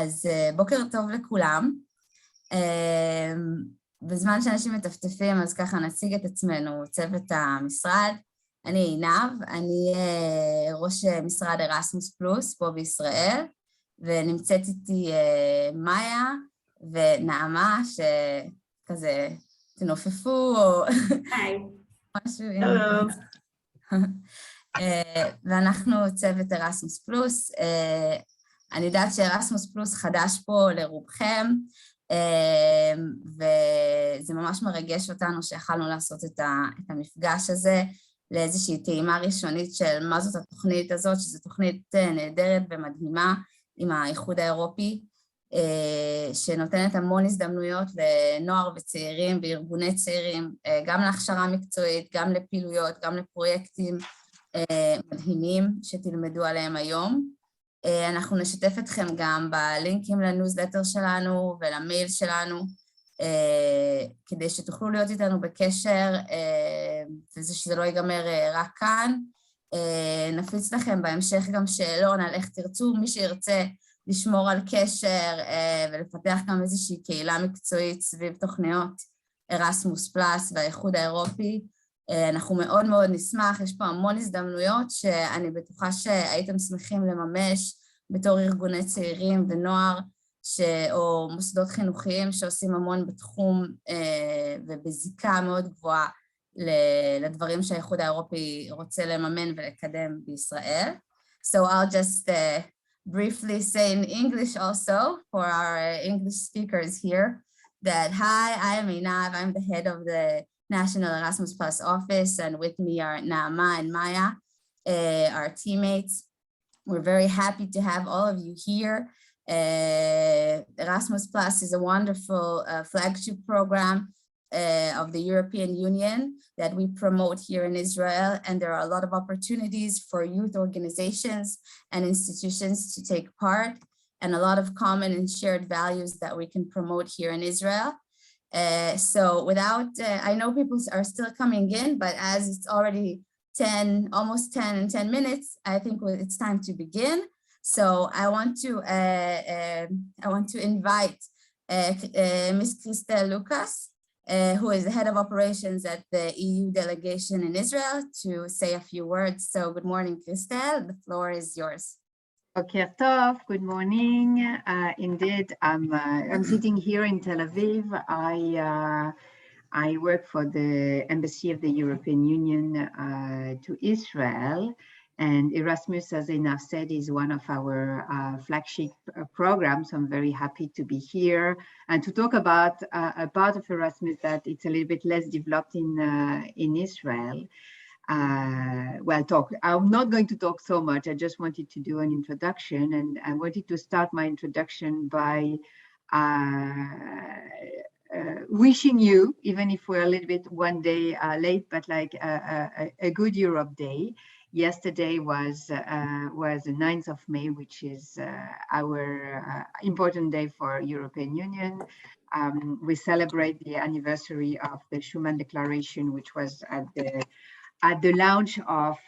אז בוקר טוב לכולם. בזמן שאנשים מטפטפים, אז ככה נציג את עצמנו, צוות המשרד. אני עינב, אני ראש משרד ארסמוס פלוס פה בישראל, ונמצאת איתי מאיה ונעמה, שכזה תנופפו או משהו. ואנחנו צוות ארסמוס פלוס. אני יודעת שארסמוס פלוס חדש פה לרובכם, וזה ממש מרגש אותנו שיכלנו לעשות את המפגש הזה לאיזושהי טעימה ראשונית של מה זאת התוכנית הזאת, שזו תוכנית נהדרת ומדהימה עם האיחוד האירופי, שנותנת המון הזדמנויות לנוער וצעירים וארגוני צעירים, גם להכשרה מקצועית, גם לפעילויות, גם לפרויקטים מדהימים שתלמדו עליהם היום. אנחנו נשתף אתכם גם בלינקים לניוזלטר שלנו ולמייל שלנו, כדי שתוכלו להיות איתנו בקשר, ושזה לא ייגמר רק כאן. נפיץ לכם בהמשך גם שאלון על איך תרצו, מי שירצה לשמור על קשר ולפתח גם איזושהי קהילה מקצועית סביב תוכניות ארסמוס פלאס והאיחוד האירופי. אנחנו מאוד מאוד נשמח, יש פה המון הזדמנויות שאני בטוחה שהייתם שמחים לממש בתור ארגוני צעירים ונוער, או מוסדות חינוכיים שעושים המון בתחום ובזיקה מאוד גבוהה לדברים שהאיחוד האירופי רוצה לממן ולקדם בישראל. So I'll just briefly say in English also for our English speakers here that hi, I am Einav, I'm the head of the National Erasmus Plus office, and with me are Naama and Maya, our teammates. We're very happy to have all of you here. Erasmus Plus is a wonderful flagship program of the European Union that we promote here in Israel, and there are a lot of opportunities for youth organizations and institutions to take part, and a lot of common and shared values that we can promote here in Israel. So without, I know people are still coming in, but as it's already almost 10 and 10 minutes, I think it's time to begin. So I want to invite Ms. Christelle Lucas, who is the head of operations at the EU delegation in Israel, to say a few words. So good morning, Christelle, the floor is yours. Boker Tov, good morning. Indeed, I'm sitting here in Tel Aviv. I work for the Embassy of the European Union to Israel, and Erasmus, as Einav said, is one of our flagship programs. I'm very happy to be here and to talk about a part of Erasmus that it's a little bit less developed in Israel. I'm not going to talk so much. I just wanted to do an introduction, and I wanted to start my introduction by wishing you, even if we're a little bit one day late, but like a good Europe Day. Yesterday was the 9th of May, which is our important day for European Union. We celebrate the anniversary of the Schuman Declaration, which was at the launch of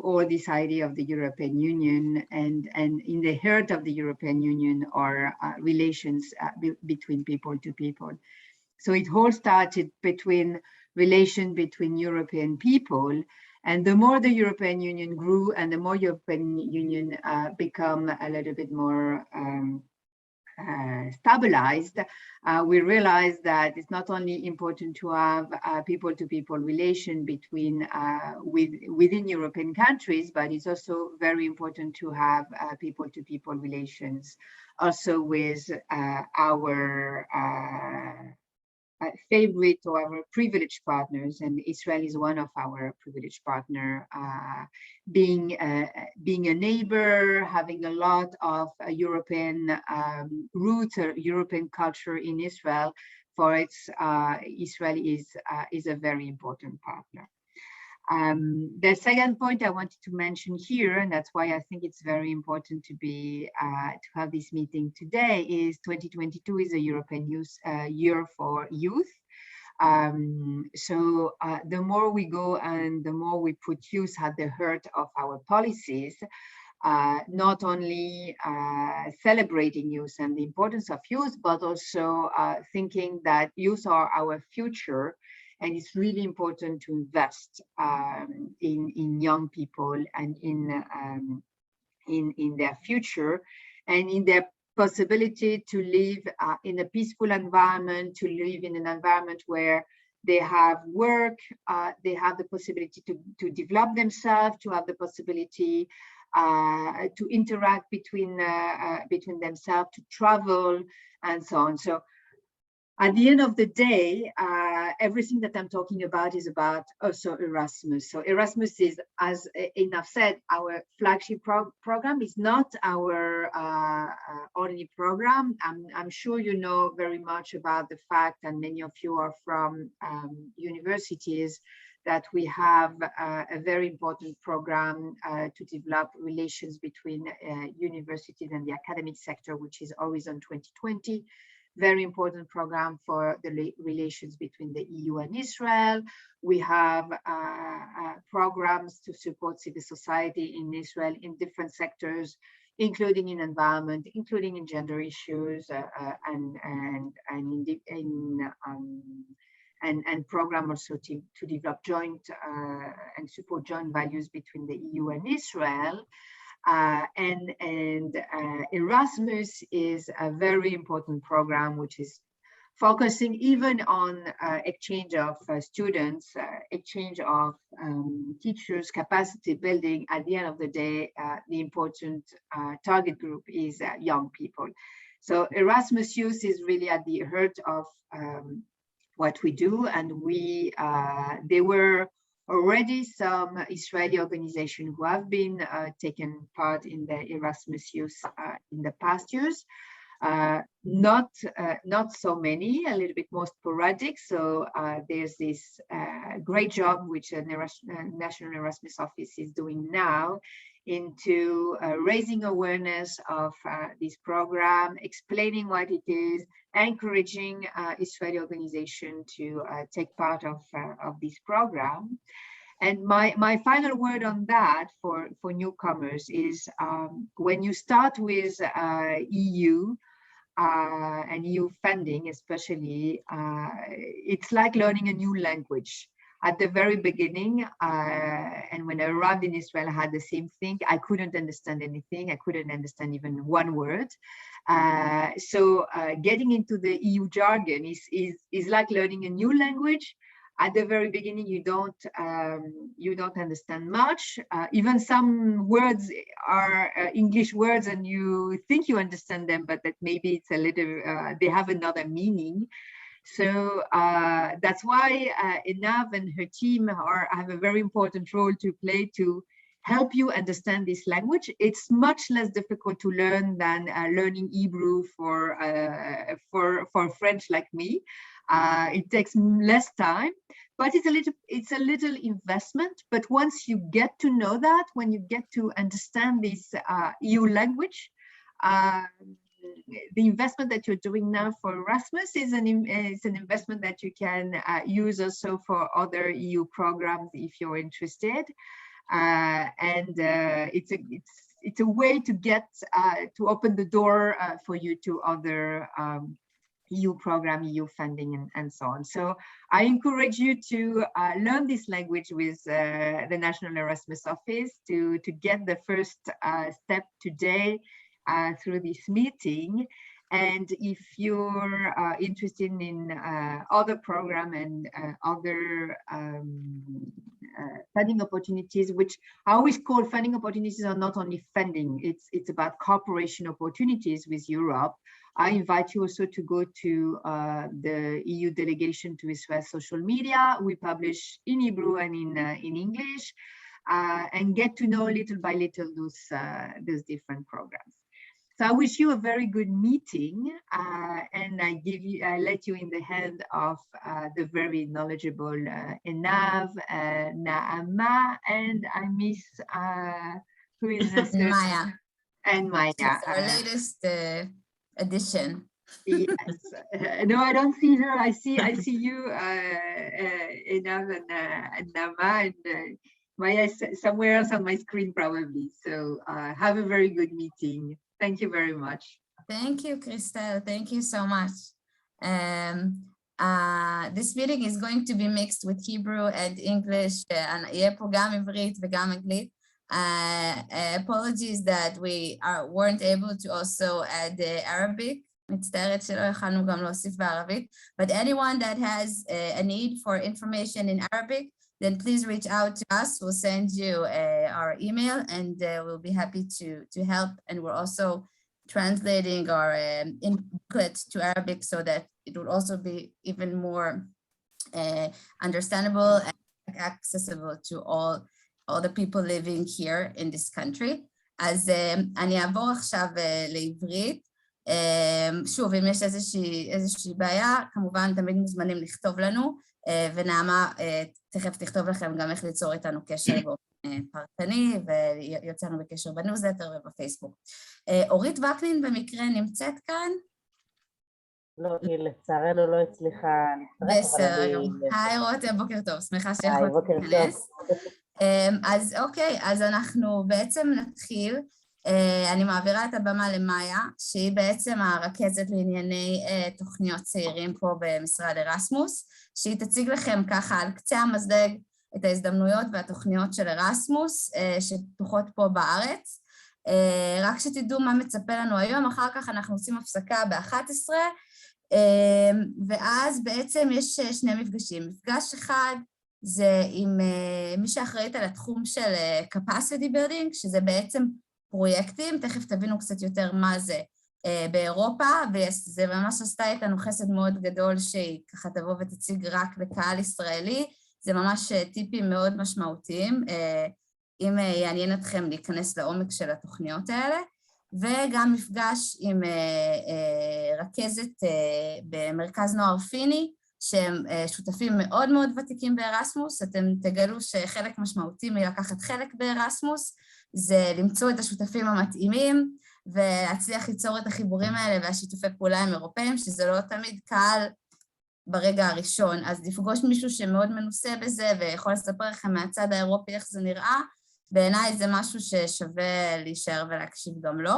all this idea of the European Union, and in the heart of the European Union are relations between people to people. So it all started relation between European people, and the more the European Union grew and the more European Union become a little bit more stabilized, we realized that it's not only important to have people-to-people relation within European countries, but it's also very important to have people-to-people relations also with our favorite or our privileged partners, and Israel is one of our privileged partners, being a neighbor, having a lot of European roots or European culture in Israel. For its Israel is a very important partner. The second point I wanted to mention here, and that's why I think it's very important to have this meeting today, is 2022 is a European year for youth. So the more we go and the more we put youth at the heart of our policies, not only celebrating youth and the importance of youth, but also thinking that youth are our future, and it's really important to invest in young people and in their future and in their possibility to live in a peaceful environment, to live in an environment where they have work, they have the possibility to develop themselves, to have the possibility to interact between themselves, to travel, and so on. So at the end of the day, everything that I'm talking about is about also Erasmus. So Erasmus is, as enough said, our flagship program. Is not our only program. I'm sure you know very much about the fact, and many of you are from universities, that we have a very important program to develop relations between universities and the academic sector, which is Horizon 2020. Very important program for the relations between the EU and Israel. We have programs to support civil society in Israel in different sectors, including in environment, including in gender issues, and program also to develop joint and support joint values between the EU and Israel. Erasmus is a very important program which is focusing even on exchange of students, exchange of teachers, capacity building. At the end of the day, the important target group is young people. So Erasmus Youth is really at the heart of what we do, and there were already some Israeli organizations who have been taken part in the Erasmus Youth in the past years. Not so many, a little bit more sporadic. So there's this great job which the National Erasmus Office is doing now into raising awareness of this program, explaining what it is, encouraging Israeli organization to take part of this program. And my final word on that for newcomers is when you start with EU and EU funding, especially, it's like learning a new language. At the very beginning, and when I arrived in Israel, I had the same thing. I couldn't understand anything. I couldn't understand even one word. So getting into the EU jargon is like learning a new language. At the very beginning, you don't understand much. Even some words are English words, and you think you understand them, but that maybe it's a little they have another meaning. So that's why Enav and her team have a very important role to play to help you understand this language. It's much less difficult to learn than learning Hebrew for French like me. It takes less time, but it's a little investment. But once you get to know that, when you get to understand this EU language, the investment that you're doing now for Erasmus is an investment that you can use also for other EU programs if you're interested, and it's a way to get to open the door for you to other EU program, EU funding, and so on. So I encourage you to learn this language with the National Erasmus Office to get the first step today through this meeting. And if you're interested in other program and other funding opportunities, which I always call funding opportunities, are not only funding, it's about cooperation opportunities with Europe. I invite you also to go to the EU delegation to Israel social media. We publish in Hebrew and in English, and get to know little by little those different programs. So I wish you a very good meeting, and I let you in the hand of the very knowledgeable Enav, Naama, and I miss who is this? Maya. And Maya. Yes, our latest addition. Yes. No, I don't see her. I see you, Enav and Naama, and Maya is somewhere else on my screen probably. So have a very good meeting. Thank you very much. Thank you, Christelle. Thank you so much. This meeting is going to be mixed with Hebrew and English, and יהיה פה גם עברית וגם אנגלית. Apologies that we weren't able to also add Arabic. מצטערת שלא יכולנו גם להוסיף בערבית. But anyone that has a need for information in Arabic, then please reach out to us. We'll send you our email, and we'll be happy to help. And we're also translating our booklet to Arabic so that it would also be even more understandable and accessible to all the people living here in this country. אז אני אעבור עכשיו לעברית. שוב, אם יש איזושהי בעיה, כמובן תמיד מוזמנים לכתוב לנו, ונעמה תכף תכתוב לכם גם איך ליצור איתנו קשר באופן פרטני, ויוצאנו בקשר בניוזלטר ובפייסבוק. אורית וקנין במקרה נמצאת כאן? לא, היא לצערנו לא הצליחה להצטרף, בסדר, היי רותם, בוקר טוב, שמחה שיכולת להיכנס. אז אוקיי, אז אנחנו בעצם נתחיל. אני מעבירה את הבמה למאיה, שהיא בעצם הרכזת לענייני תוכניות צעירים פה במשרד ארסמוס, שהיא תציג לכם ככה על קצה המזלג את ההזדמנויות והתוכניות של ארסמוס שפתוחות פה בארץ. רק שתדעו מה מצפה לנו היום, אחר כך אנחנו עושים הפסקה ב-11, ואז בעצם יש שני מפגשים. מפגש אחד זה עם מי שאחראית על התחום של capacity building, שזה בעצם פרויקטים, תכף תבינו קצת יותר מה זה באירופה, וזה ממש עשתה איתנו חסד מאוד גדול שהיא ככה תבוא ותציג רק לקהל ישראלי, זה ממש טיפים מאוד משמעותיים, אם יעניין אתכם להיכנס לעומק של התוכניות האלה, וגם מפגש עם רכזת במרכז נוער פיני, שהם שותפים מאוד מאוד ותיקים בארסמוס, אתם תגלו שחלק משמעותי מלקחת חלק בארסמוס, זה למצוא את השותפים המתאימים, ולהצליח ליצור את החיבורים האלה והשיתופי פעולה עם אירופאים, שזה לא תמיד קל ברגע הראשון, אז לפגוש מישהו שמאוד מנוסה בזה, ויכול לספר לכם מהצד האירופי איך זה נראה, בעיניי זה משהו ששווה להישאר ולהקשיב גם לו.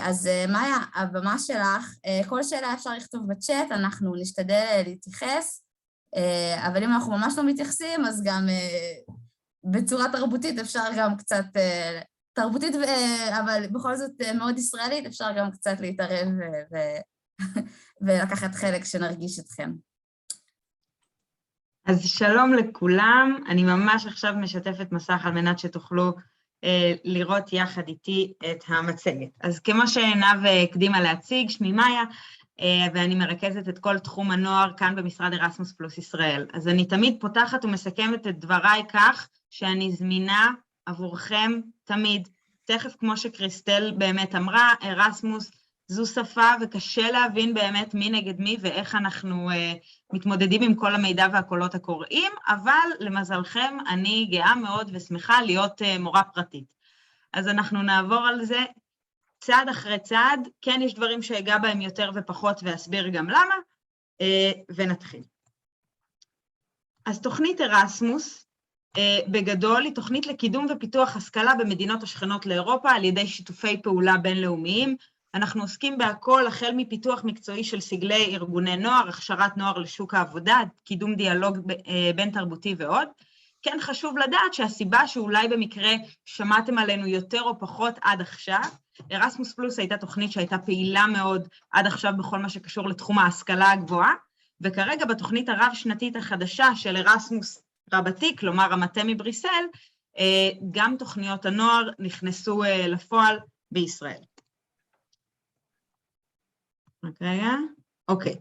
אז מאיה, הבמה שלך, כל שאלה אפשר לכתוב בצ'אט, אנחנו נשתדל להתייחס, אבל אם אנחנו ממש לא מתייחסים, אז גם בצורה תרבותית אפשר גם קצת, תרבותית אבל בכל זאת מאוד ישראלית, אפשר גם קצת להתערב ולקחת חלק שנרגיש אתכם. אז שלום לכולם, אני ממש עכשיו משתפת מסך על מנת שתוכלו לראות יחד איתי את המצגת. אז כמו שעינב הקדימה להציג, שמי מאיה, ואני מרכזת את כל תחום הנוער כאן במשרד ארסמוס פלוס ישראל. אז אני תמיד פותחת ומסכמת את דבריי כך, שאני זמינה עבורכם תמיד. תכף כמו שקריסטל באמת אמרה, ארסמוס זו שפה וקשה להבין באמת מי נגד מי ואיך אנחנו מתמודדים עם כל המידע והקולות הקוראים, אבל למזלכם אני גאה מאוד ושמחה להיות מורה פרטית. אז אנחנו נעבור על זה צעד אחרי צעד, כן יש דברים שאגע בהם יותר ופחות ואסביר גם למה, ונתחיל. אז תוכנית ארסמוס, בגדול היא תוכנית לקידום ופיתוח השכלה במדינות השכנות לאירופה על ידי שיתופי פעולה בינלאומיים, אנחנו עוסקים בהכל, החל מפיתוח מקצועי של סגלי ארגוני נוער, הכשרת נוער לשוק העבודה, קידום דיאלוג בין תרבותי ועוד. כן חשוב לדעת שהסיבה שאולי במקרה שמעתם עלינו יותר או פחות עד עכשיו, ארסמוס פלוס הייתה תוכנית שהייתה פעילה מאוד עד עכשיו בכל מה שקשור לתחום ההשכלה הגבוהה, וכרגע בתוכנית הרב-שנתית החדשה של ארסמוס רבתי, כלומר המטה מבריסל, גם תוכניות הנוער נכנסו לפועל בישראל. אוקיי.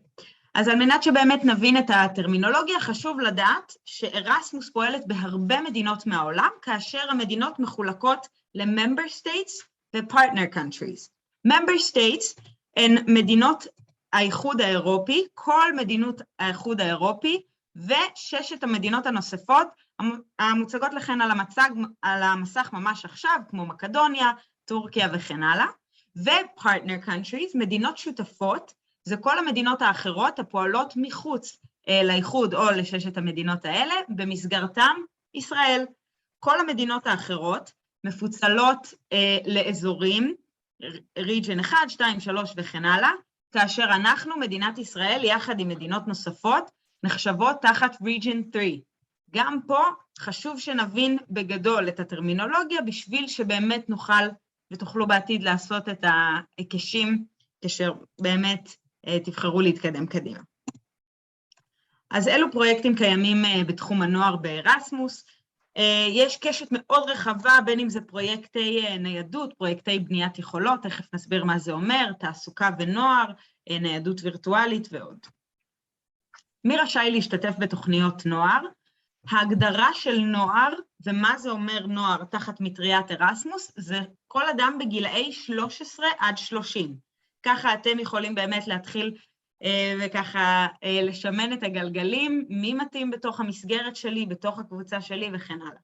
אז על מנת שבאמת נבין את הטרמינולוגיה, חשוב לדעת שארסמוס פועלת בהרבה מדינות מהעולם, כאשר המדינות מחולקות ל-Member States ו-Partner Countries. Member States הן מדינות האיחוד האירופי, כל מדינות האיחוד האירופי, וששת המדינות הנוספות המוצגות לכן על המסך ממש עכשיו, כמו מקדוניה, טורקיה וכן הלאה. ו-Partner Countries, מדינות שותפות, זה כל המדינות האחרות הפועלות מחוץ לאיחוד או לששת המדינות האלה, במסגרתם ישראל. כל המדינות האחרות מפוצלות לאזורים, region 1, 2, 3 וכן הלאה, כאשר אנחנו, מדינת ישראל, יחד עם מדינות נוספות, נחשבות תחת region 3. גם פה חשוב שנבין בגדול את הטרמינולוגיה, בשביל שבאמת נוכל ותוכלו בעתיד לעשות את ההיקשים, כאשר באמת תבחרו להתקדם קדימה. אז אלו פרויקטים קיימים בתחום הנוער בארסמוס. יש קשת מאוד רחבה, בין אם זה פרויקטי ניידות, פרויקטי בניית יכולות, תכף נסביר מה זה אומר, תעסוקה ונוער, ניידות וירטואלית ועוד. מי רשאי להשתתף בתוכניות נוער? ההגדרה של נוער, ומה זה אומר נוער תחת מטריית ארסמוס, זה כל אדם בגילאי 13 עד 30. ככה אתם יכולים באמת להתחיל וככה לשמן את הגלגלים, מי מתאים בתוך המסגרת שלי, בתוך הקבוצה שלי וכן הלאה.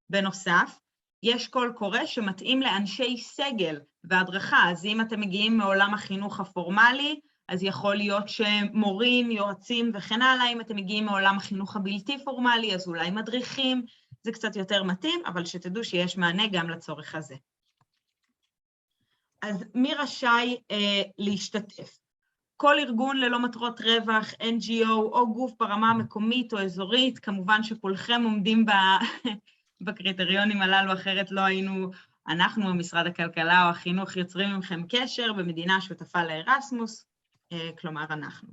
בנוסף, יש קול קורא שמתאים לאנשי סגל והדרכה, אז אם אתם מגיעים מעולם החינוך הפורמלי, אז יכול להיות שמורים, יועצים וכן הלאה, אם אתם מגיעים מעולם החינוך הבלתי פורמלי, אז אולי מדריכים, זה קצת יותר מתאים, אבל שתדעו שיש מענה גם לצורך הזה. אז מי רשאי להשתתף? כל ארגון ללא מטרות רווח, NGO או גוף ברמה המקומית או אזורית, כמובן שכולכם עומדים בקריטריונים הללו, אחרת לא היינו, אנחנו, משרד הכלכלה או החינוך, יוצרים ממכם קשר במדינה שותפה לארסמוס, כלומר אנחנו.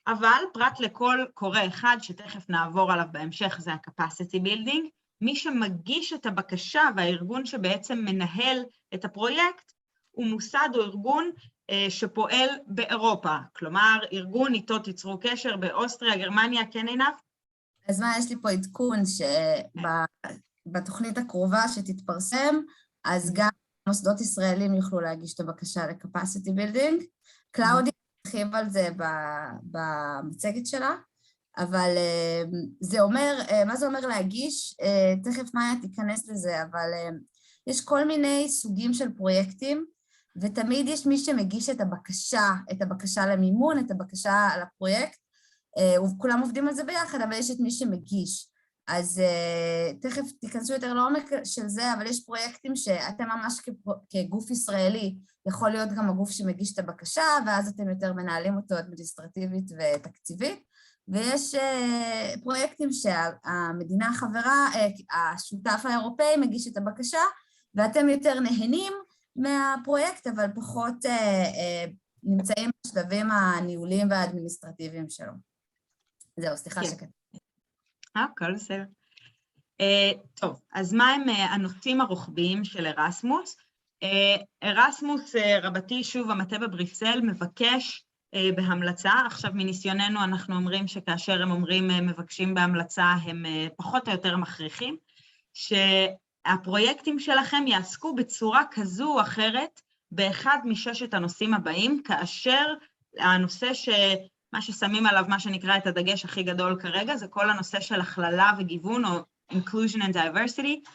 אבל פרט לכל קורא אחד, שתכף נעבור עליו בהמשך, זה ה-capacity building, מי שמגיש את הבקשה והארגון שבעצם מנהל את הפרויקט, הוא מוסד או ארגון שפועל באירופה, כלומר, ארגון איתו תיצרו קשר באוסטריה, גרמניה, כן עינב? אז מה, יש לי פה עדכון שבתוכנית הקרובה שתתפרסם, אז גם מוסדות ישראלים יוכלו להגיש את הבקשה ל-capacity building. קלאודיה תרחיב על זה במצגת שלה, אבל זה אומר, מה זה אומר להגיש? תכף מאיה תיכנס לזה, אבל יש כל מיני סוגים של פרויקטים, ותמיד יש מי שמגיש את הבקשה למימון, את הבקשה על הפרויקט, וכולם עובדים על זה ביחד, אבל יש את מי שמגיש. אז תכף תיכנסו יותר לעומק של זה, אבל יש פרויקטים שאתם ממש כגוף ישראלי, יכול להיות גם הגוף שמגיש את הבקשה, ואז אתם יותר מנהלים אותו אדמיניסטרטיבית ותקציבית, ויש פרויקטים שהמדינה החברה, השותף האירופאי מגיש את הבקשה, ואתם יותר נהנים מהפרויקט, אבל פחות נמצאים בשלבים הניהוליים והאדמיניסטרטיביים שלו. זהו, סליחה שכתב. הכל בסדר. טוב, אז מה הם הנושאים הרוחביים של ארסמוס? ארסמוס רבתי, שוב, המטה בבריסל, מבקש בהמלצה. עכשיו, מניסיוננו אנחנו אומרים שכאשר הם אומרים מבקשים בהמלצה, הם פחות או יותר מכריחים, שהפרויקטים שלכם יעסקו בצורה כזו או אחרת, באחד מששת הנושאים הבאים, כאשר הנושא מה ששמים עליו, מה שנקרא את הדגש הכי גדול כרגע, זה כל הנושא של הכללה וגיוון, או inclusion and diversity.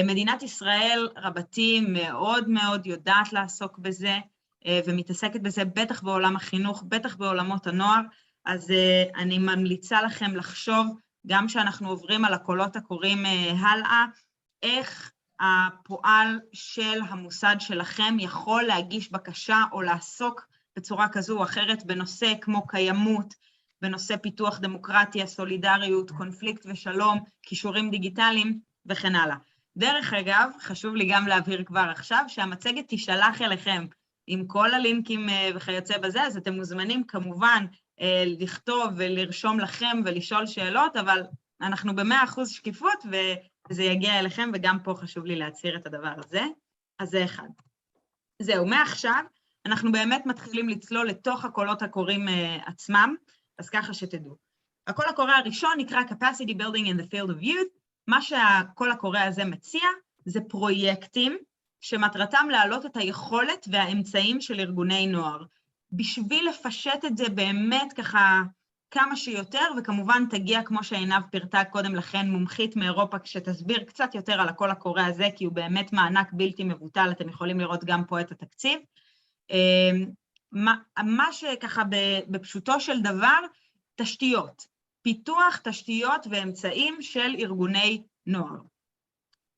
מדינת ישראל רבתי מאוד מאוד יודעת לעסוק בזה, ומתעסקת בזה בטח בעולם החינוך, בטח בעולמות הנוער, אז אני ממליצה לכם לחשוב, גם שאנחנו עוברים על הקולות הקוראים הלאה, איך הפועל של המוסד שלכם יכול להגיש בקשה או לעסוק בצורה כזו או אחרת בנושא כמו קיימות, בנושא פיתוח דמוקרטיה, סולידריות, קונפליקט ושלום, קישורים דיגיטליים וכן הלאה. דרך אגב, חשוב לי גם להבהיר כבר עכשיו שהמצגת תשלח אליכם עם כל הלינקים וכיוצא בזה, אז אתם מוזמנים כמובן לכתוב ולרשום לכם ולשאול שאלות, אבל אנחנו ב100% שקיפות וזה יגיע אליכם, וגם פה חשוב לי להצהיר את הדבר הזה. אז זה אחד. זהו, מעכשיו אנחנו באמת מתחילים לצלול לתוך הקולות הקוראים עצמם, אז ככה שתדעו. הקול הקורא הראשון נקרא Capacity Building in the Field of Youth. מה שהקול הקורא הזה מציע זה פרויקטים שמטרתם להעלות את היכולת והאמצעים של ארגוני נוער. בשביל לפשט את זה באמת ככה כמה שיותר, וכמובן תגיע כמו שעינב פירטה קודם לכן מומחית מאירופה, כשתסביר קצת יותר על הקול הקורא הזה, כי הוא באמת מענק בלתי מבוטל, אתם יכולים לראות גם פה את התקציב. מה שככה בפשוטו של דבר, תשתיות, פיתוח תשתיות ואמצעים של ארגוני נוער.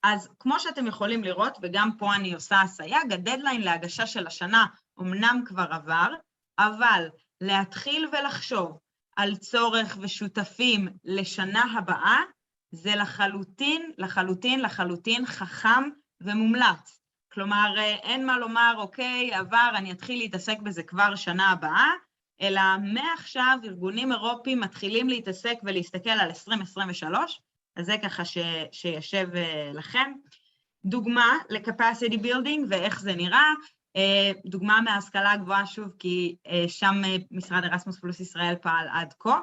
אז כמו שאתם יכולים לראות, וגם פה אני עושה הסייג, הדדליין להגשה של השנה אמנם כבר עבר, אבל להתחיל ולחשוב על צורך ושותפים לשנה הבאה, זה לחלוטין חכם ומומלץ. כלומר, אין מה לומר, אוקיי, עבר, אני אתחיל להתעסק בזה כבר שנה הבאה, אלא מעכשיו ארגונים אירופיים מתחילים להתעסק ולהסתכל על 2023, אז זה ככה שישב לכם. דוגמה ל-capacity building ואיך זה נראה, דוגמה מההשכלה הגבוהה שוב, כי שם משרד ארסמוס פלוס ישראל פעל עד כה.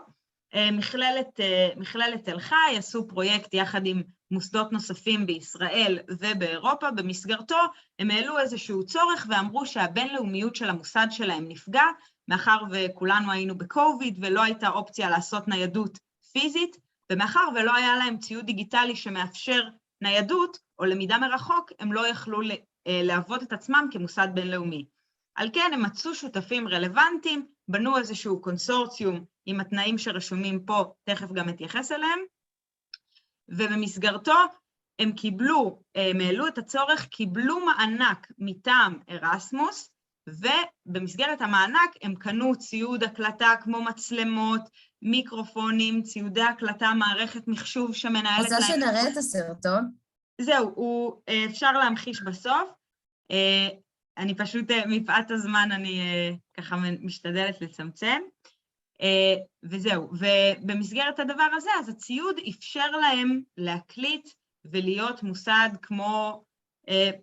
מכללת תל חי עשו פרויקט יחד עם מוסדות נוספים בישראל ובאירופה, במסגרתו הם העלו איזשהו צורך ואמרו שהבינלאומיות של המוסד שלהם נפגע, מאחר וכולנו היינו בקוביד ולא הייתה אופציה לעשות ניידות פיזית, ומאחר ולא היה להם ציוד דיגיטלי שמאפשר ניידות או למידה מרחוק, הם לא יכלו לעבוד את עצמם כמוסד בינלאומי. על כן הם מצאו שותפים רלוונטיים, בנו איזשהו קונסורציום עם התנאים שרשומים פה, תכף גם אתייחס אליהם, ובמסגרתו הם העלו את הצורך, קיבלו מענק מטעם ארסמוס, ובמסגרת המענק הם קנו ציוד הקלטה כמו מצלמות, מיקרופונים, ציודי הקלטה, מערכת מחשוב שמנהלת להם. רוצה שנראה את הסרטון? זהו, אפשר להמחיש בסוף. אני פשוט, מפאת הזמן, אני ככה משתדלת לצמצם. וזהו, ובמסגרת הדבר הזה, אז הציוד אפשר להם להקליט ולהיות מוסד כמו,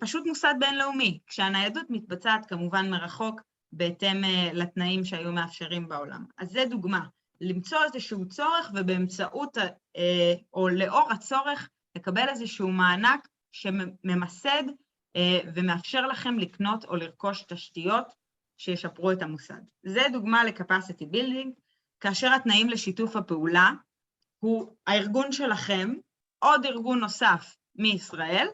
פשוט מוסד בינלאומי, כשהניידות מתבצעת כמובן מרחוק, בהתאם לתנאים שהיו מאפשרים בעולם. אז זה דוגמה, למצוא איזשהו צורך ובאמצעות, או לאור הצורך, לקבל איזשהו מענק שממסד ומאפשר לכם לקנות או לרכוש תשתיות שישפרו את המוסד. זה דוגמה ל-capacity building, כאשר התנאים לשיתוף הפעולה הוא הארגון שלכם, עוד ארגון נוסף מישראל,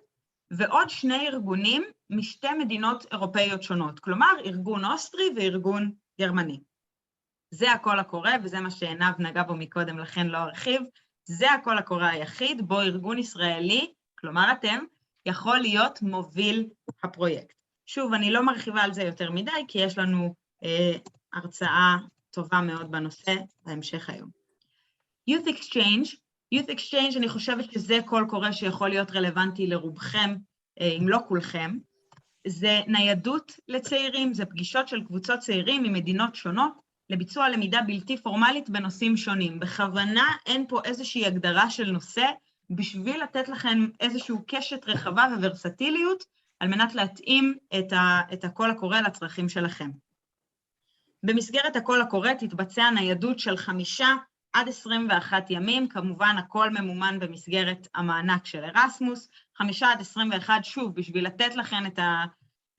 ועוד 2 ארגונים משתי מדינות אירופאיות שונות, כלומר ארגון אוסטרי וארגון גרמני. זה הכל הקורא, וזה מה שעינב נגע בו מקודם, לכן לא ארחיב, זה הכל הקורא היחיד, בו ארגון ישראלי, כלומר אתם, יכול להיות מוביל הפרויקט. שוב, אני לא מרחיבה על זה יותר מדי, כי יש לנו הרצאה טובה מאוד בנושא בהמשך היום. Youth Exchange, אני חושבת שזה קול קורא שיכול להיות רלוונטי לרובכם, אם לא כולכם. זה ניידות לצעירים, זה פגישות של קבוצות צעירים ממדינות שונות, לביצוע למידה בלתי פורמלית בנושאים שונים. בכוונה אין פה איזושהי הגדרה של נושא, בשביל לתת לכם איזשהו קשת רחבה וורסטיליות, על מנת להתאים את הקול הקורא לצרכים שלכם. במסגרת הקול הקורא תתבצע ניידות של 5 עד 21 ימים, כמובן הכל ממומן במסגרת המענק של ארסמוס, 5 עד 21 שוב, בשביל לתת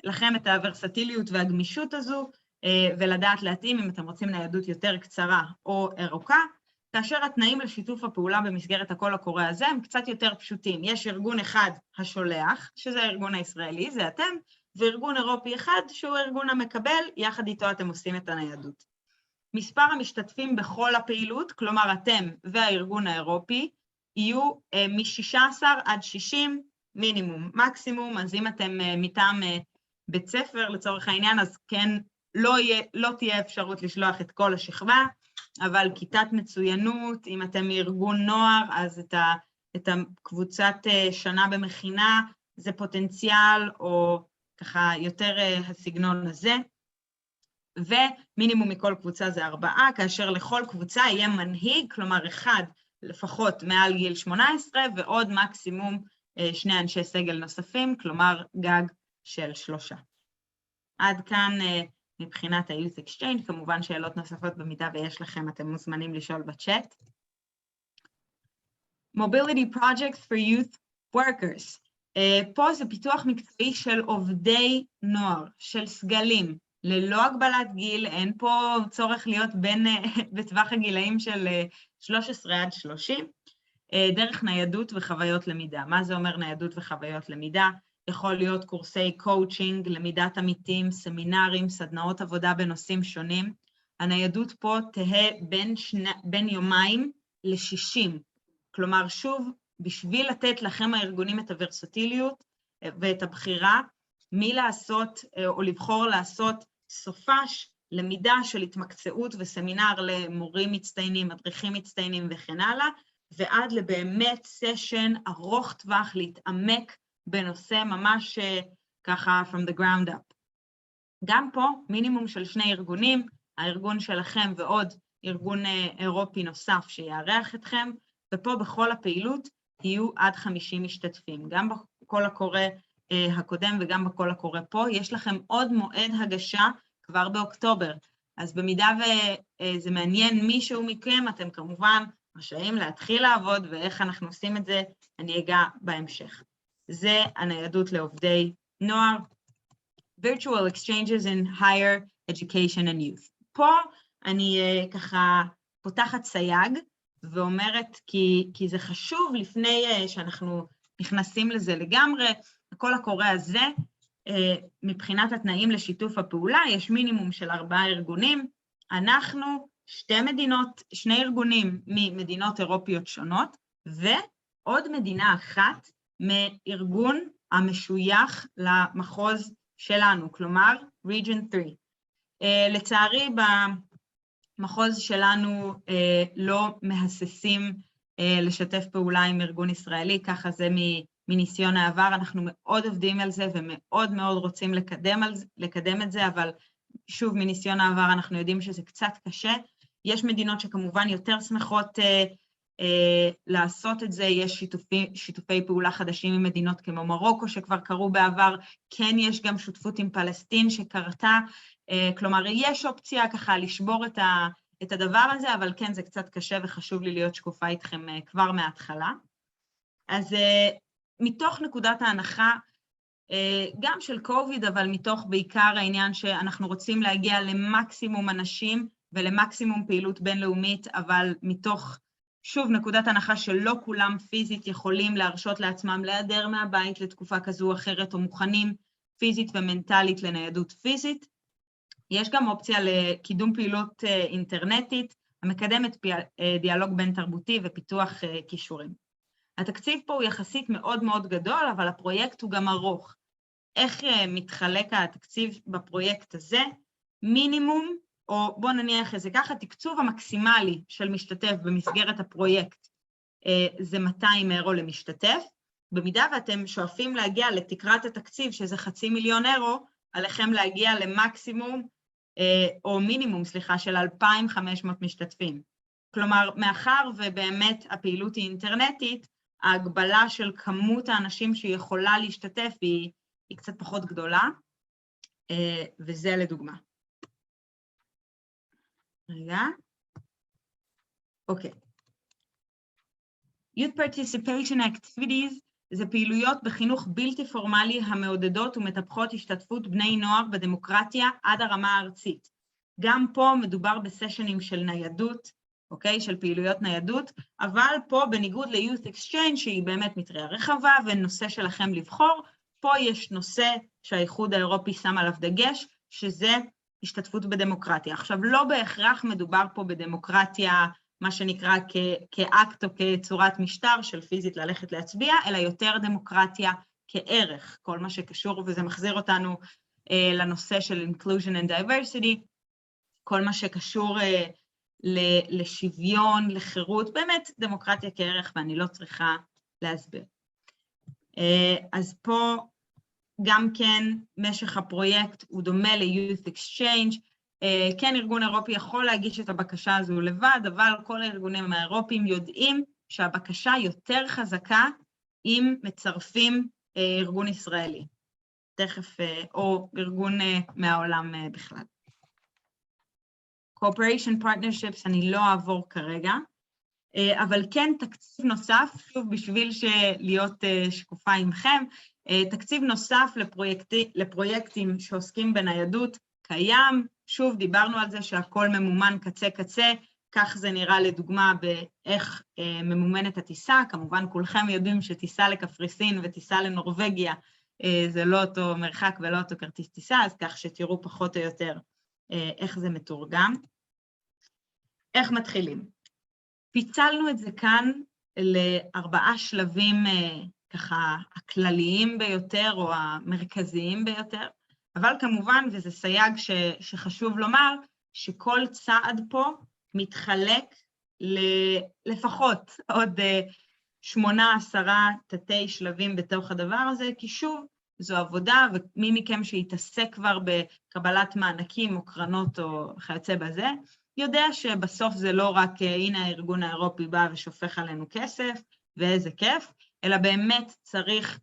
לכם את הוורסטיליות והגמישות הזו, ולדעת להתאים אם אתם רוצים ניידות יותר קצרה או ארוכה, כאשר התנאים לשיתוף הפעולה במסגרת הקול הקורא הזה הם קצת יותר פשוטים. יש ארגון אחד השולח, שזה הארגון הישראלי, זה אתם, וארגון אירופי אחד שהוא הארגון המקבל, יחד איתו אתם עושים את הניידות. מספר המשתתפים בכל הפעילות, כלומר אתם והארגון האירופי, יהיו מ-16 עד 60 מינימום, מקסימום, אז אם אתם מטעם בית ספר לצורך העניין, אז כן, לא תהיה אפשרות לשלוח את כל השכבה, אבל כיתת מצוינות, אם אתם מארגון נוער, אז את הקבוצת שנה במכינה, זה פוטנציאל, או ככה יותר הסגנון הזה, ומינימום מכל קבוצה זה 4, כאשר לכל קבוצה יהיה מנהיג, כלומר אחד לפחות מעל גיל 18, ועוד מקסימום 2 אנשי סגל נוספים, כלומר גג של 3. עד כאן מבחינת ה-Youth Exchange, כמובן שאלות נוספות במידה ויש לכם, אתם מוזמנים לשאול בצ'אט. Mobility Projects for Youth Workers. פה זה פיתוח מקצועי של עובדי נוער, של סגלים, ללא הגבלת גיל, אין פה צורך להיות בטווח הגילאים של 13 עד 30, דרך ניידות וחוויות למידה. מה זה אומר ניידות וחוויות למידה? יכול להיות קורסי קואוצ'ינג, למידת עמיתים, סמינרים, סדנאות עבודה בנושאים שונים. הניידות פה תהה בין 2 יומיים ל-60. כלומר, שוב, בשביל לתת לכם הארגונים את הוורסטיליות ואת הבחירה, מי לעשות או לבחור לעשות סופש, למידה של התמקצעות וסמינר למורים מצטיינים, מדריכים מצטיינים וכן הלאה, ועד לבאמת סשן ארוך טווח להתעמק בנושא ממש ככה from the ground up. גם פה מינימום של 2 ארגונים, הארגון שלכם ועוד ארגון אירופי נוסף שיארח אתכם, ופה בכל הפעילות יהיו עד 50 משתתפים. גם בכל הקורא הקודם וגם בכל הקורא פה, יש לכם עוד מועד הגשה כבר באוקטובר. אז במידה וזה מעניין מישהו מכם, אתם כמובן רשאים להתחיל לעבוד, ואיך אנחנו עושים את זה, אני אגע בהמשך. זה הניידות לעובדי נוער. Virtual Exchanges in Higher Education and Youth. פה אני ככה פותחת סייג, ואומרת כי זה חשוב לפני שאנחנו נכנסים לזה לגמרי, כל הקורא הזה, מבחינת התנאים לשיתוף הפעולה, יש מינימום של 4 ארגונים, אנחנו 2 ארגונים ממדינות אירופיות שונות, ועוד מדינה אחת מארגון המשוייך למחוז שלנו, כלומר, Region 3. לצערי, במחוז שלנו לא מהססים לשתף פעולה עם ארגון ישראלי, ככה זה מניסיון העבר, אנחנו מאוד עובדים על זה ומאוד מאוד רוצים לקדם את זה, אבל שוב, מניסיון העבר אנחנו יודעים שזה קצת קשה. יש מדינות שכמובן יותר שמחות לעשות את זה, יש שיתופי פעולה חדשים עם מדינות כמו מרוקו שכבר קרו בעבר, כן יש גם שותפות עם פלסטין שקרתה, כלומר יש אופציה ככה לשבור את הדבר הזה, אבל כן זה קצת קשה וחשוב לי להיות שקופה איתכם כבר מההתחלה. אז מתוך נקודת ההנחה, גם של קוביד, אבל מתוך בעיקר העניין שאנחנו רוצים להגיע למקסימום אנשים ולמקסימום פעילות בינלאומית, אבל מתוך, שוב, נקודת הנחה שלא כולם פיזית יכולים להרשות לעצמם להיעדר מהבית לתקופה כזו או אחרת, או מוכנים פיזית ומנטלית לניידות פיזית. יש גם אופציה לקידום פעילות אינטרנטית, המקדמת דיאלוג בין תרבותי ופיתוח כישורים. התקציב פה הוא יחסית מאוד מאוד גדול, אבל הפרויקט הוא גם ארוך. איך מתחלק התקציב בפרויקט הזה? מינימום, או בוא נניח איזה ככה, תקצוב המקסימלי של משתתף במסגרת הפרויקט, זה 200 אירו למשתתף. במידה ואתם שואפים להגיע לתקרת התקציב, שזה 500,000 אירו, עליכם להגיע למקסימום, או מינימום, סליחה, של 2,500 משתתפים. כלומר, מאחר ובאמת הפעילות היא אינטרנטית, ההגבלה של כמות האנשים שיכולה להשתתף היא קצת פחות גדולה, וזה לדוגמה. רגע. אוקיי. Youth Participation Activities זה פעילויות בחינוך בלתי פורמלי המעודדות ומטפחות השתתפות בני נוער בדמוקרטיה עד הרמה הארצית. גם פה מדובר בסשנים של ניידות, אוקיי? של פעילויות ניידות, אבל פה בניגוד ל-Youth Exchange, שהיא באמת מטריה רחבה ונושא שלכם לבחור, פה יש נושא שהאיחוד האירופי שם עליו דגש, שזה השתתפות בדמוקרטיה. עכשיו, לא בהכרח מדובר פה בדמוקרטיה, מה שנקרא כאקט או כצורת משטר של פיזית ללכת להצביע, אלא יותר דמוקרטיה כערך, כל מה שקשור, וזה מחזיר אותנו לנושא של inclusion and diversity, כל מה שקשור לשוויון, לחירות, באמת דמוקרטיה כערך, ואני לא צריכה להסביר. אז פה גם כן משך הפרויקט הוא דומה ל-Youth Exchange, כן ארגון אירופי יכול להגיש את הבקשה הזו לבד, אבל כל הארגונים האירופיים יודעים שהבקשה יותר חזקה אם מצרפים ארגון ישראלי, תכף, או ארגון מהעולם בכלל. Cooperation Partnerships אני לא אעבור כרגע, אבל כן תקציב נוסף, שוב בשביל להיות שקופה עמכם, תקציב נוסף לפרויקטים שעוסקים בניידות קיים, שוב דיברנו על זה שהכל ממומן קצה קצה, כך זה נראה לדוגמה באיך ממומנת הטיסה, כמובן כולכם יודעים שטיסה לקפריסין וטיסה לנורווגיה זה לא אותו מרחק ולא אותו כרטיס טיסה, אז כך שתראו פחות או יותר איך זה מתורגם. איך מתחילים? פיצלנו את זה כאן ל4 שלבים ככה הכלליים ביותר או המרכזיים ביותר, אבל כמובן, וזה סייג שחשוב לומר, שכל צעד פה מתחלק לפחות עוד 8-10 תתי שלבים בתוך הדבר הזה, כי שוב, זו עבודה, ומי מכם שיתעסק כבר בקבלת מענקים או קרנות או חייצא בזה, יודע שבסוף זה לא רק הנה הארגון האירופי בא ושופך עלינו כסף, ואיזה כיף, אלא באמת צריך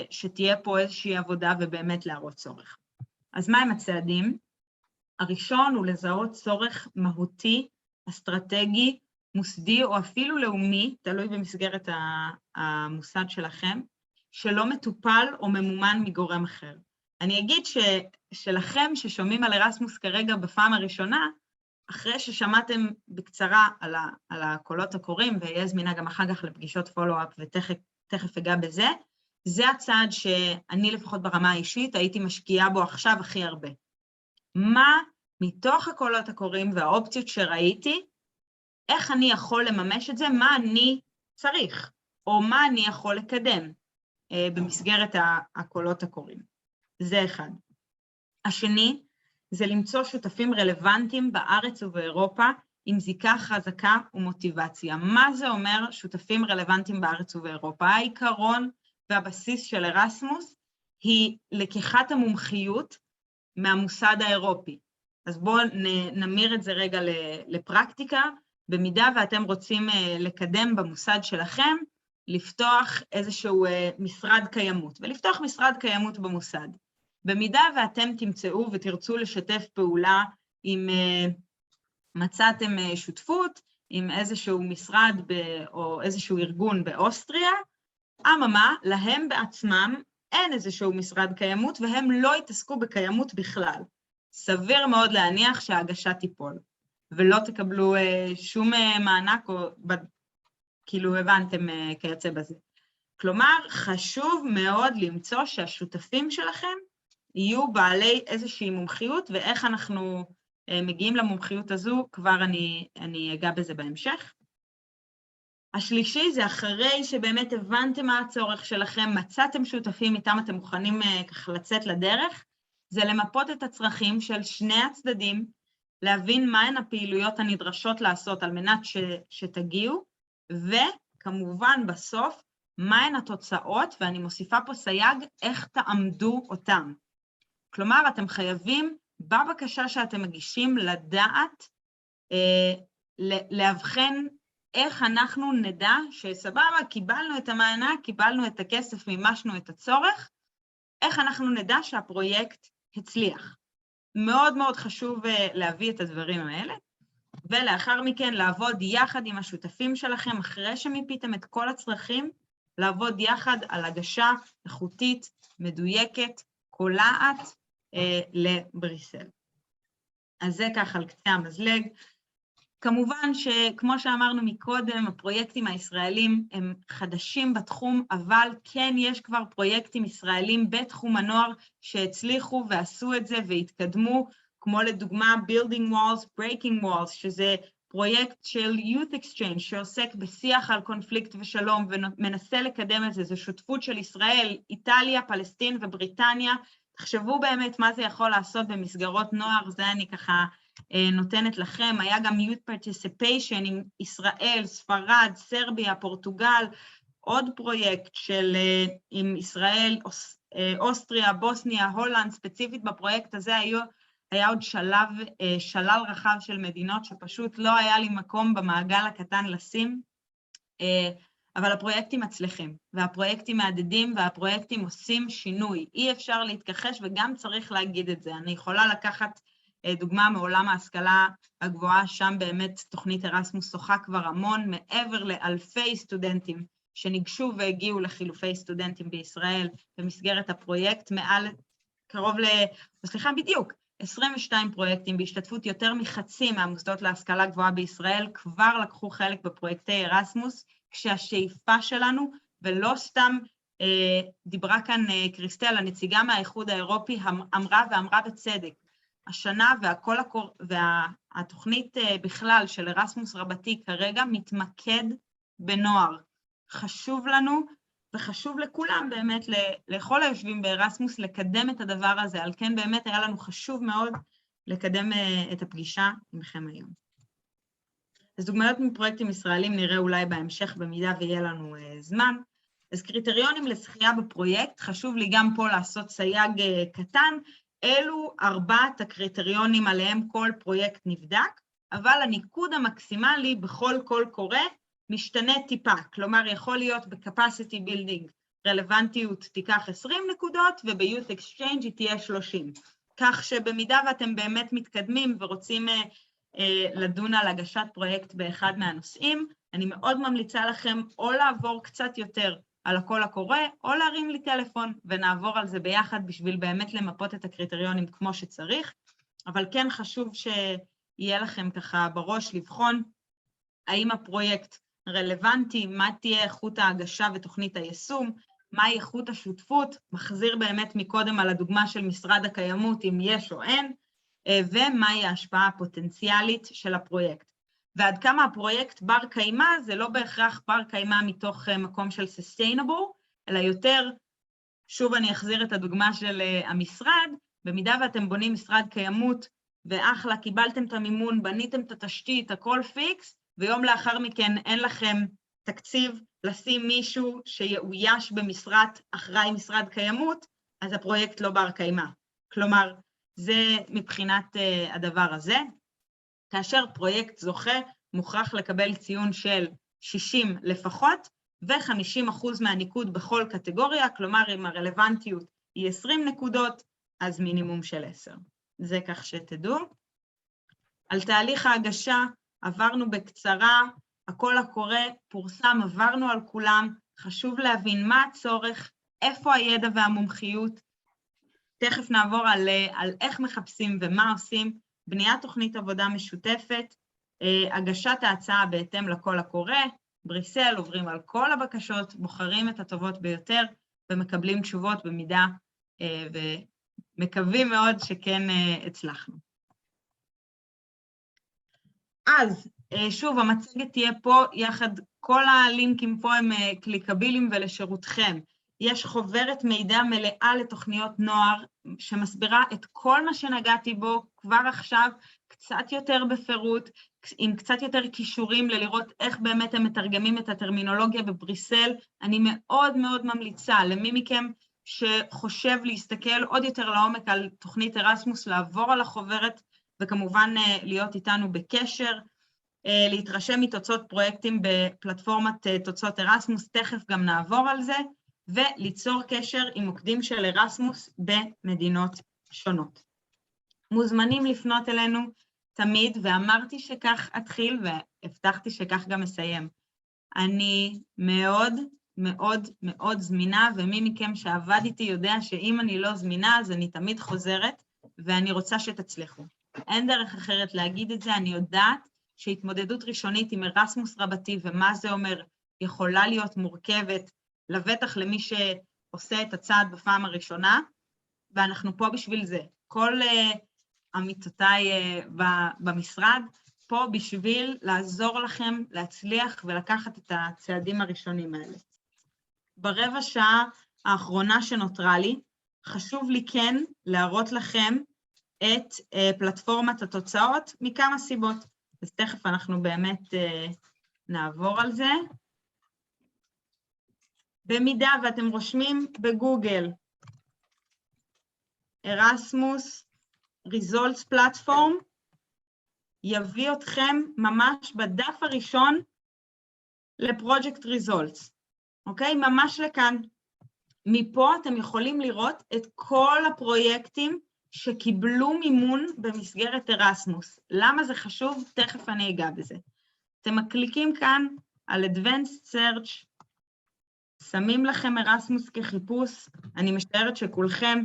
שתהיה פה איזושהי עבודה ובאמת להראות צורך. אז מה הם הצעדים? הראשון הוא לזהות צורך מהותי, אסטרטגי, מוסדי או אפילו לאומי, תלוי במסגרת המוסד שלכם, שלא מטופל או ממומן מגורם אחר. אני אגיד שלכם ששומעים על ארסמוס כרגע בפעם הראשונה, אחרי ששמעתם בקצרה על הקולות הקוראים, ויהיה זמינה גם אחר כך לפגישות פולו-אפ ותכף אגע בזה, זה הצעד שאני לפחות ברמה האישית הייתי משקיעה בו עכשיו הכי הרבה. מה מתוך הקולות הקוראים והאופציות שראיתי, איך אני יכול לממש את זה, מה אני צריך, או מה אני יכול לקדם במסגרת הקולות הקוראים. זה אחד. השני, זה למצוא שותפים רלוונטיים בארץ ובאירופה, עם זיקה חזקה ומוטיבציה. מה זה אומר שותפים רלוונטיים בארץ ובאירופה? העיקרון והבסיס של ארסמוס היא לקיחת המומחיות מהמוסד האירופי. אז בואו נמיר את זה רגע לפרקטיקה, במידה ואתם רוצים לקדם במוסד שלכם, לפתוח איזשהו משרד קיימות, ולפתוח משרד קיימות במוסד. במידה ואתם תמצאו ותרצו לשתף פעולה עם מצאתם שותפות, עם איזשהו משרד או איזשהו ארגון באוסטריה, אממה, להם בעצמם אין איזשהו משרד קיימות, והם לא יתעסקו בקיימות בכלל. סביר מאוד להניח שההגשה תיפול, ולא תקבלו שום מענק, או כאילו הבנתם כיוצא בזה. כלומר, חשוב מאוד למצוא שהשותפים שלכם יהיו בעלי איזושהי מומחיות, ואיך אנחנו מגיעים למומחיות הזו, כבר אני אגע בזה בהמשך. השלישי זה אחרי שבאמת הבנתם מה הצורך שלכם, מצאתם שותפים איתם אתם מוכנים ככה לצאת לדרך, זה למפות את הצרכים של שני הצדדים, להבין מהן הפעילויות הנדרשות לעשות על מנת שתגיעו, וכמובן בסוף, מהן התוצאות, ואני מוסיפה פה סייג, איך תעמדו אותם. כלומר, אתם חייבים בבקשה שאתם מגישים לדעת, להבחן איך אנחנו נדע שסבבה, קיבלנו את המענק, קיבלנו את הכסף, מימשנו את הצורך, איך אנחנו נדע שהפרויקט הצליח. מאוד מאוד חשוב להביא את הדברים האלה, ולאחר מכן לעבוד יחד עם השותפים שלכם, אחרי שמיפיתם את כל הצרכים, לעבוד יחד על הגשה איכותית, מדויקת, קולעת לבריסל. אז זה ככה על קצה המזלג. כמובן שכמו שאמרנו מקודם, הפרויקטים הישראלים הם חדשים בתחום, אבל כן יש כבר פרויקטים ישראלים בתחום הנוער שהצליחו ועשו את זה והתקדמו, כמו לדוגמה Building Walls, Breaking Walls, שזה פרויקט של Youth Exchange שעוסק בשיח על קונפליקט ושלום ומנסה לקדם את זה. זו שותפות של ישראל, איטליה, פלסטין ובריטניה. תחשבו באמת מה זה יכול לעשות במסגרות נוער, זה אני ככה נותנת לכם. היה גם Youth Participation עם ישראל, ספרד, סרביה, פורטוגל, עוד פרויקט עם ישראל, אוסטריה, בוסניה, הולנד, ספציפית בפרויקט הזה היה עוד שלל רחב של מדינות שפשוט לא היה לי מקום במעגל הקטן לשים, אבל הפרויקטים מצליחים, והפרויקטים מעדדים, והפרויקטים עושים שינוי. אי אפשר להתכחש וגם צריך להגיד את זה. אני יכולה לקחת דוגמה מעולם ההשכלה הגבוהה, שם באמת תוכנית ארסמוס שוחה כבר המון, מעבר לאלפי סטודנטים שניגשו והגיעו לחילופי סטודנטים בישראל במסגרת הפרויקט, מעל קרוב בדיוק, 22 פרויקטים בהשתתפות יותר מחצי מהמוסדות להשכלה גבוהה בישראל, כבר לקחו חלק בפרויקטי ארסמוס, כשהשאיפה שלנו, ולא סתם דיברה כאן קריסטל, הנציגה מהאיחוד האירופי, אמרה בצדק, השנה והתוכנית בכלל של ארסמוס רבתי כרגע מתמקד בנוער. חשוב לנו וחשוב לכולם באמת, לכל היושבים בארסמוס, לקדם את הדבר הזה. על כן באמת היה לנו חשוב מאוד לקדם את הפגישה עמכם היום. אז דוגמאות מפרויקטים ישראלים נראה אולי בהמשך במידה ויהיה לנו זמן. אז קריטריונים לזכייה בפרויקט, חשוב לי גם פה לעשות סייג קטן, אלו 4 הקריטריונים עליהם כל פרויקט נבדק, אבל הניקוד המקסימלי בכל קול קורא משתנה טיפה, כלומר יכול להיות ב-capacity building רלוונטיות תיקח 20 נקודות, וב-youth exchange היא תהיה 30. כך שבמידה ואתם באמת מתקדמים ורוצים לדון על הגשת פרויקט באחד מהנושאים, אני מאוד ממליצה לכם או לעבור קצת יותר על הקול הקורא, או להרים לי טלפון ונעבור על זה ביחד בשביל באמת למפות את הקריטריונים כמו שצריך, אבל כן חשוב שיהיה לכם ככה בראש לבחון האם הפרויקט רלוונטי, מה תהיה איכות ההגשה ותוכנית היישום, מהי איכות השותפות, מחזיר באמת מקודם על הדוגמה של משרד הקיימות אם יש או אין, ומהי ההשפעה הפוטנציאלית של הפרויקט. ועד כמה הפרויקט בר קיימה, זה לא בהכרח בר קיימה מתוך מקום של sustainable, אלא יותר, שוב אני אחזיר את הדוגמה של המשרד, במידה ואתם בונים משרד קיימות, ואחלה, קיבלתם את המימון, בניתם את התשתית, הכל פיקס, ויום לאחר מכן אין לכם תקציב לשים מישהו שיאויש במשרת אחראי משרד קיימות, אז הפרויקט לא בר קיימה. כלומר, זה מבחינת הדבר הזה. כאשר פרויקט זוכה, מוכרח לקבל ציון של 60 לפחות, ו-50% מהניקוד בכל קטגוריה, כלומר, אם הרלוונטיות היא 20 נקודות, אז מינימום של 10. זה כך שתדעו. על תהליך ההגשה, עברנו בקצרה, הקול הקורא פורסם, עברנו על כולם, חשוב להבין מה הצורך, איפה הידע והמומחיות, תכף נעבור על איך מחפשים ומה עושים, בניית תוכנית עבודה משותפת, הגשת ההצעה בהתאם לקול הקורא, בריסל עוברים על כל הבקשות, בוחרים את הטובות ביותר, ומקבלים תשובות במידה, ומקווים מאוד שכן הצלחנו. אז שוב, המצגת תהיה פה יחד, כל הלינקים פה הם קליקבילים ולשירותכם. יש חוברת מידע מלאה לתוכניות נוער, שמסבירה את כל מה שנגעתי בו כבר עכשיו, קצת יותר בפירוט, עם קצת יותר קישורים ללראות איך באמת הם מתרגמים את הטרמינולוגיה בבריסל. אני מאוד מאוד ממליצה למי מכם שחושב להסתכל עוד יותר לעומק על תוכנית ארסמוס, לעבור על החוברת, וכמובן להיות איתנו בקשר, להתרשם מתוצאות פרויקטים בפלטפורמת תוצאות ארסמוס, תכף גם נעבור על זה, וליצור קשר עם מוקדים של ארסמוס במדינות שונות. מוזמנים לפנות אלינו תמיד, ואמרתי שכך אתחיל, והבטחתי שכך גם אסיים. אני מאוד מאוד מאוד זמינה, ומי מכם שעבד איתי יודע שאם אני לא זמינה, אז אני תמיד חוזרת, ואני רוצה שתצליחו. אין דרך אחרת להגיד את זה, אני יודעת שהתמודדות ראשונית עם ארסמוס רבתי, ומה זה אומר, יכולה להיות מורכבת, לבטח למי שעושה את הצעד בפעם הראשונה, ואנחנו פה בשביל זה. כל עמיתותיי במשרד, פה בשביל לעזור לכם להצליח ולקחת את הצעדים הראשונים האלה. ברבע שעה האחרונה שנותרה לי, חשוב לי כן להראות לכם את פלטפורמת התוצאות מכמה סיבות. אז תכף אנחנו באמת נעבור על זה. במידה ואתם רושמים בגוגל, Erasmus Results Platform, יביא אתכם ממש בדף הראשון לפרויקט Results, אוקיי? ממש לכאן. מפה אתם יכולים לראות את כל הפרויקטים שקיבלו מימון במסגרת ארסמוס. למה זה חשוב? תכף אני אגע בזה. אתם מקליקים כאן על Advanced Search, שמים לכם ארסמוס כחיפוש, אני משערת שכולכם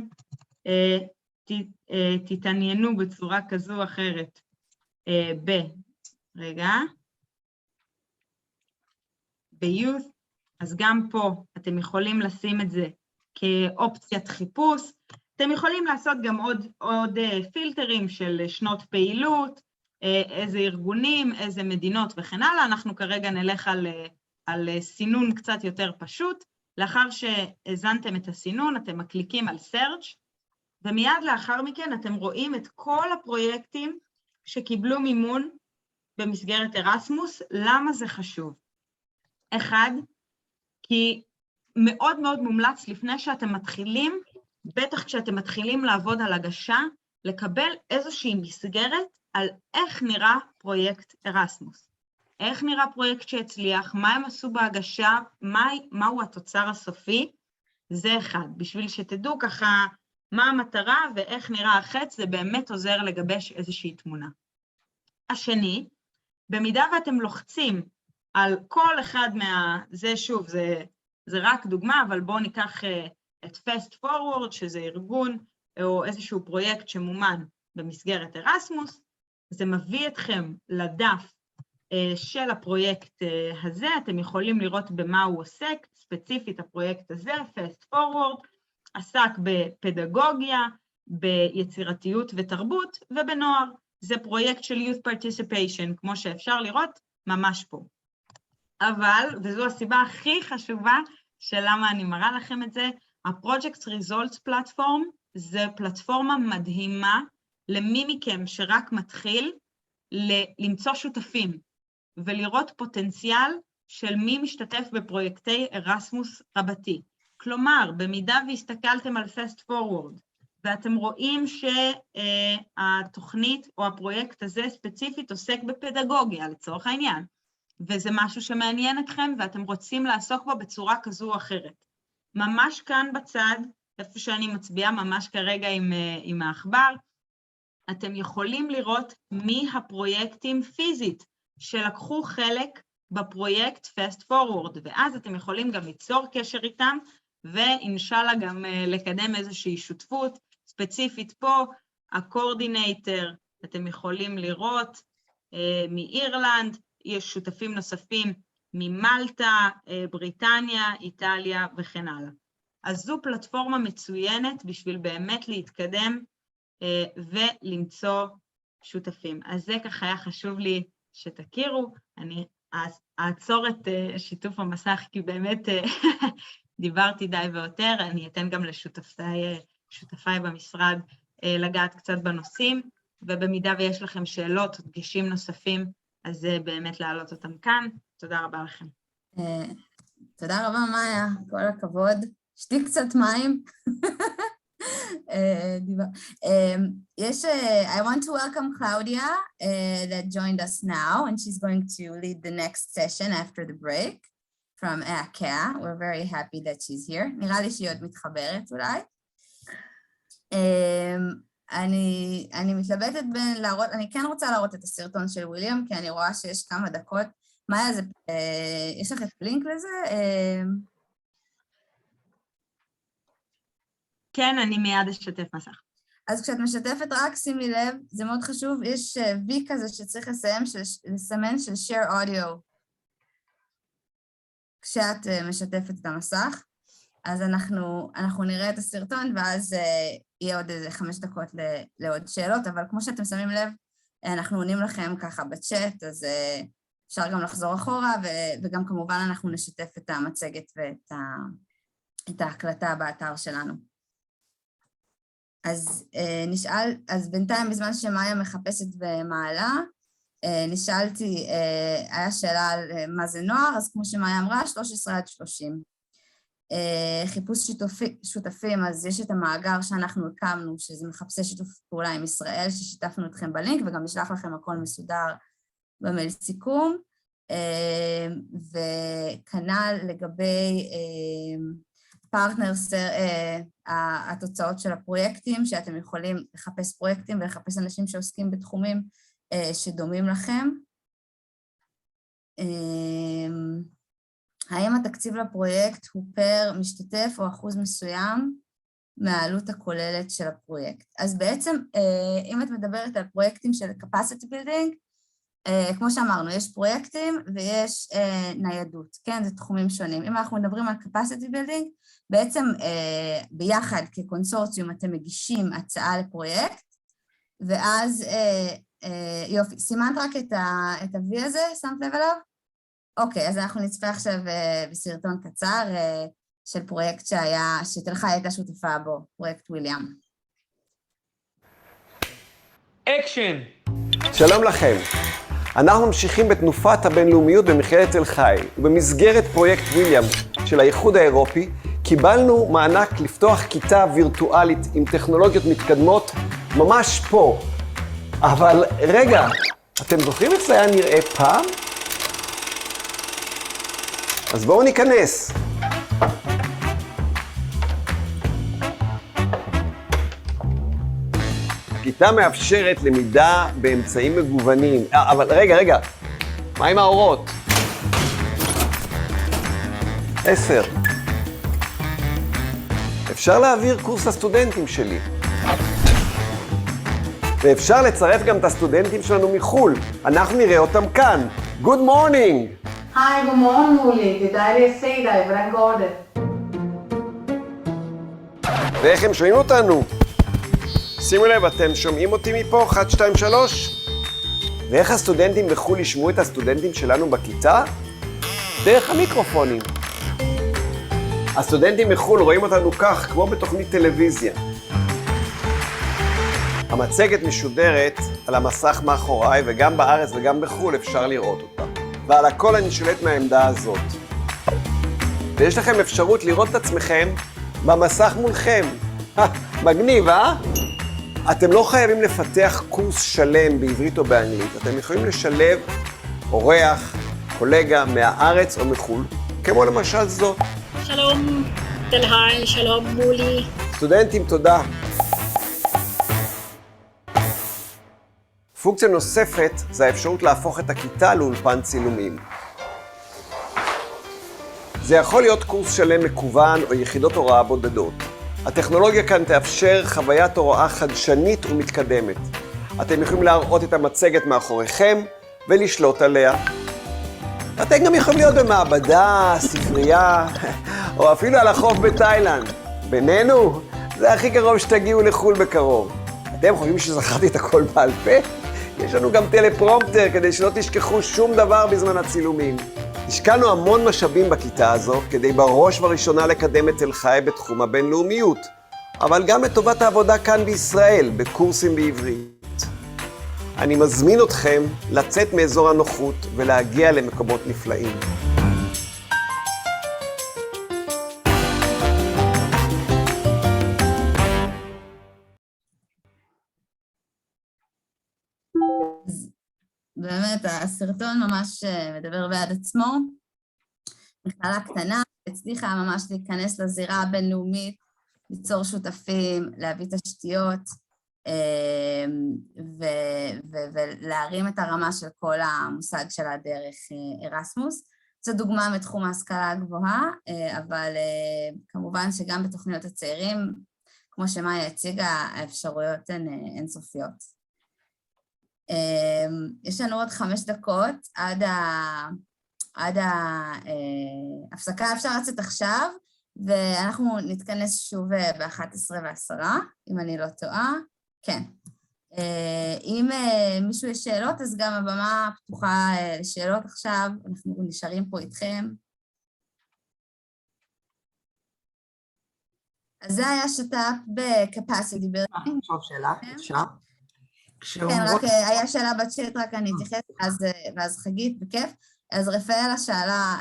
תתעניינו בצורה כזו או אחרת. ב-Youth, אז גם פה אתם יכולים לשים את זה כאופציית חיפוש, אתם יכולים לעשות גם עוד פילטרים של שנות פעילות, איזה ארגונים, איזה מדינות וכן הלאה, אנחנו כרגע נלך על על סינון קצת יותר פשוט. לאחר שהזנתם את הסינון, אתם מקליקים על search, ומיד לאחר מכן אתם רואים את כל הפרויקטים שקיבלו מימון במסגרת ארסמוס. למה זה חשוב? אחד, כי מאוד מאוד מומלץ לפני שאתם מתחילים, בטח כשאתם מתחילים לעבוד על הגשה, לקבל איזושהי מסגרת על איך נראה פרויקט ארסמוס. איך נראה פרויקט שהצליח, מה הם עשו בהגשה, מהו התוצר הסופי, זה אחד. בשביל שתדעו ככה מה המטרה ואיך נראה החץ, זה באמת עוזר לגבש איזושהי תמונה. השני, במידה ואתם לוחצים על כל אחד זה שוב, זה רק דוגמה, אבל בואו ניקח את Fast Forward, שזה ארגון או איזשהו פרויקט שמומן במסגרת ארסמוס, זה מביא אתכם לדף של הפרויקט הזה, אתם יכולים לראות במה הוא עוסק, ספציפית הפרויקט הזה, Fast Forward, עסק בפדגוגיה, ביצירתיות ותרבות ובנוער. זה פרויקט של Youth Participation, כמו שאפשר לראות ממש פה. אבל, וזו הסיבה הכי חשובה של למה אני מראה לכם את זה, ה-Project Results Platform זה פלטפורמה מדהימה למי מכם שרק מתחיל למצוא שותפים ולראות פוטנציאל של מי משתתף בפרויקטי ארסמוס רבתי. כלומר, במידה והסתכלתם על Fast Forward ואתם רואים שהתוכנית או הפרויקט הזה ספציפית עוסק בפדגוגיה לצורך העניין, וזה משהו שמעניין אתכם ואתם רוצים לעסוק בו בצורה כזו או אחרת. ממש כאן בצד, איפה שאני מצביעה ממש כרגע עם האחבר, אתם יכולים לראות מי הפרויקטים פיזית שלקחו חלק בפרויקט Fast Forward, ואז אתם יכולים גם ליצור קשר איתם, ואינשאללה גם לקדם איזושהי שותפות, ספציפית פה, הקורדינטור, אתם יכולים לראות מאירלנד, יש שותפים נוספים ממלטה, בריטניה, איטליה וכן הלאה. אז זו פלטפורמה מצוינת בשביל באמת להתקדם ולמצוא שותפים. אז זה ככה היה חשוב לי שתכירו, אני אעצור את שיתוף המסך כי באמת דיברתי די ויותר, אני אתן גם לשותפיי במשרד לגעת קצת בנושאים, ובמידה ויש לכם שאלות או דגשים נוספים, אז באמת להעלות אותם כאן. תודה רבה לכם. תודה רבה, מאיה, כל הכבוד. שתי קצת מים. I want to welcome Claudia that joined us now, and she's going to lead the next session after the break from ACA. We're very happy that she's here. נראה לי שהיא עוד מתחברת אולי. אני מתלבטת בין להראות, אני כן רוצה להראות את הסרטון של וויליאם, כי אני רואה שיש כמה דקות. מאיה, יש לך את הלינק לזה? כן, אני מיד אשתף מסך. אז כשאת משתפת רק שימי לב, זה מאוד חשוב, יש וי כזה שצריך לסמן של share audio. כשאת משתפת את המסך, אז אנחנו נראה את הסרטון, ואז יהיה עוד איזה 5 דקות לעוד שאלות, אבל כמו שאתם שמים לב, אנחנו עונים לכם ככה בצ'אט, אז אפשר גם לחזור אחורה, וגם כמובן אנחנו נשתף את המצגת ואת ההקלטה באתר שלנו. אז בינתיים, בזמן שמאיה מחפשת ומעלה, נשאלתי, היה שאלה על מה זה נוער, אז כמו שמאיה אמרה, 13 עד 30. חיפוש שותפים, אז יש את המאגר שאנחנו הקמנו, שזה מחפשי שיתוף פעולה עם ישראל, ששיתפנו אתכם בלינק, וגם נשלח לכם הכל מסודר במייל סיכום, וכנ"ל לגבי פרטנרס, התוצאות של הפרויקטים, שאתם יכולים לחפש פרויקטים ולחפש אנשים שעוסקים בתחומים שדומים לכם. האם התקציב לפרויקט הוא פר משתתף או אחוז מסוים מהעלות הכוללת של הפרויקט? אז בעצם, אם את מדברת על פרויקטים של capacity building, כמו שאמרנו, יש פרויקטים ויש ניידות, כן? זה תחומים שונים. אם אנחנו מדברים על capacity building, בעצם ביחד כקונסורציום אתם מגישים הצעה לפרויקט, ואז, יופי, סימנת רק את ה-V הזה, שמת לב אליו? אוקיי, אז אנחנו נצפה עכשיו בסרטון קצר של פרויקט שתלך הייתה שותפה בו, פרויקט וויליאם. אקשן! שלום לכם. אנחנו ממשיכים בתנופת הבינלאומיות במכללת תל חי, ובמסגרת פרויקט וויליאם של האיחוד האירופי, קיבלנו מענק לפתוח כיתה וירטואלית עם טכנולוגיות מתקדמות ממש פה. אבל רגע, אתם זוכרים איך זה היה נראה פעם? אז בואו ניכנס. הכיתה מאפשרת למידה באמצעים מגוונים. אבל רגע, מה עם האורות? 10. אפשר להעביר קורס לסטודנטים שלי. ואפשר לצרף גם את הסטודנטים שלנו מחול. אנחנו נראה אותם כאן. Good morning! Hi, god morgon Molly. Det är det jag säger dig. Hvordan går det? ואיך הם שומעים אותנו? שימו לב, אתם שומעים אותי מפה? 1, 2, 3? ואיך הסטודנטים בחול ישמעו את הסטודנטים שלנו בכיתה? דרך המיקרופונים. הסטודנטים בחול רואים אותנו כך, כמו בתוכנית טלוויזיה. המצגת משודרת על המסך מאחוריי, וגם בארץ וגם בחול אפשר לראות אותה. ועל הכל אני שולט מהעמדה הזאת. ויש לכם אפשרות לראות את עצמכם במסך מולכם. מגניב, אה? אתם לא חייבים לפתח קורס שלם בעברית או באנגלית. אתם יכולים לשלב אורח, קולגה מהארץ או מחול, כמו למשל זאת. שלום, תל חי, שלום מולי. סטודנטים, תודה. פונקציה נוספת זה האפשרות להפוך את הכיתה לאולפן צילומים. זה יכול להיות קורס שלם מקוון או יחידות הוראה בודדות. הטכנולוגיה כאן תאפשר חוויית הוראה חדשנית ומתקדמת. אתם יכולים להראות את המצגת מאחוריכם ולשלוט עליה. אתם גם יכולים להיות במעבדה, ספרייה, או אפילו על החוף בתאילנד. בינינו, זה הכי קרוב שתגיעו לחול בקרוב. אתם חושבים שזכרתי את הכל בעל פה? יש לנו גם טלפרומפטר כדי שלא תשכחו שום דבר בזמן הצילומים. השקענו המון משאבים בכיתה הזו כדי בראש ובראשונה לקדם את תל חי בתחום הבינלאומיות, אבל גם לטובת העבודה כאן בישראל, בקורסים בעברית. אני מזמין אתכם לצאת מאזור הנוחות ולהגיע למקומות נפלאים. באמת, הסרטון ממש מדבר בעד עצמו. מכללה קטנה, הצליחה ממש להיכנס לזירה הבינלאומית, ליצור שותפים, להביא תשתיות, ולהרים את הרמה של כל המושג שלה דרך ארסמוס. זו דוגמה מתחום ההשכלה הגבוהה, אבל כמובן שגם בתוכניות הצעירים, כמו שמאיה הציגה, האפשרויות הן אינסופיות. יש לנו עוד 5 דקות עד ההפסקה, אפשר לצאת עכשיו, ואנחנו נתכנס שוב ב-11:10, אם אני לא טועה. כן. אם מישהו יש שאלות, אז גם הבמה פתוחה לשאלות עכשיו, אנחנו נשארים פה איתכם. אז זה היה שת"פ ב-capacity building. עכשיו שאלה, אפשר? כן, רק היה שאלה בצ'אט, רק אני אתייחס, ואז חגית, בכיף. אז רפאלה שאלה,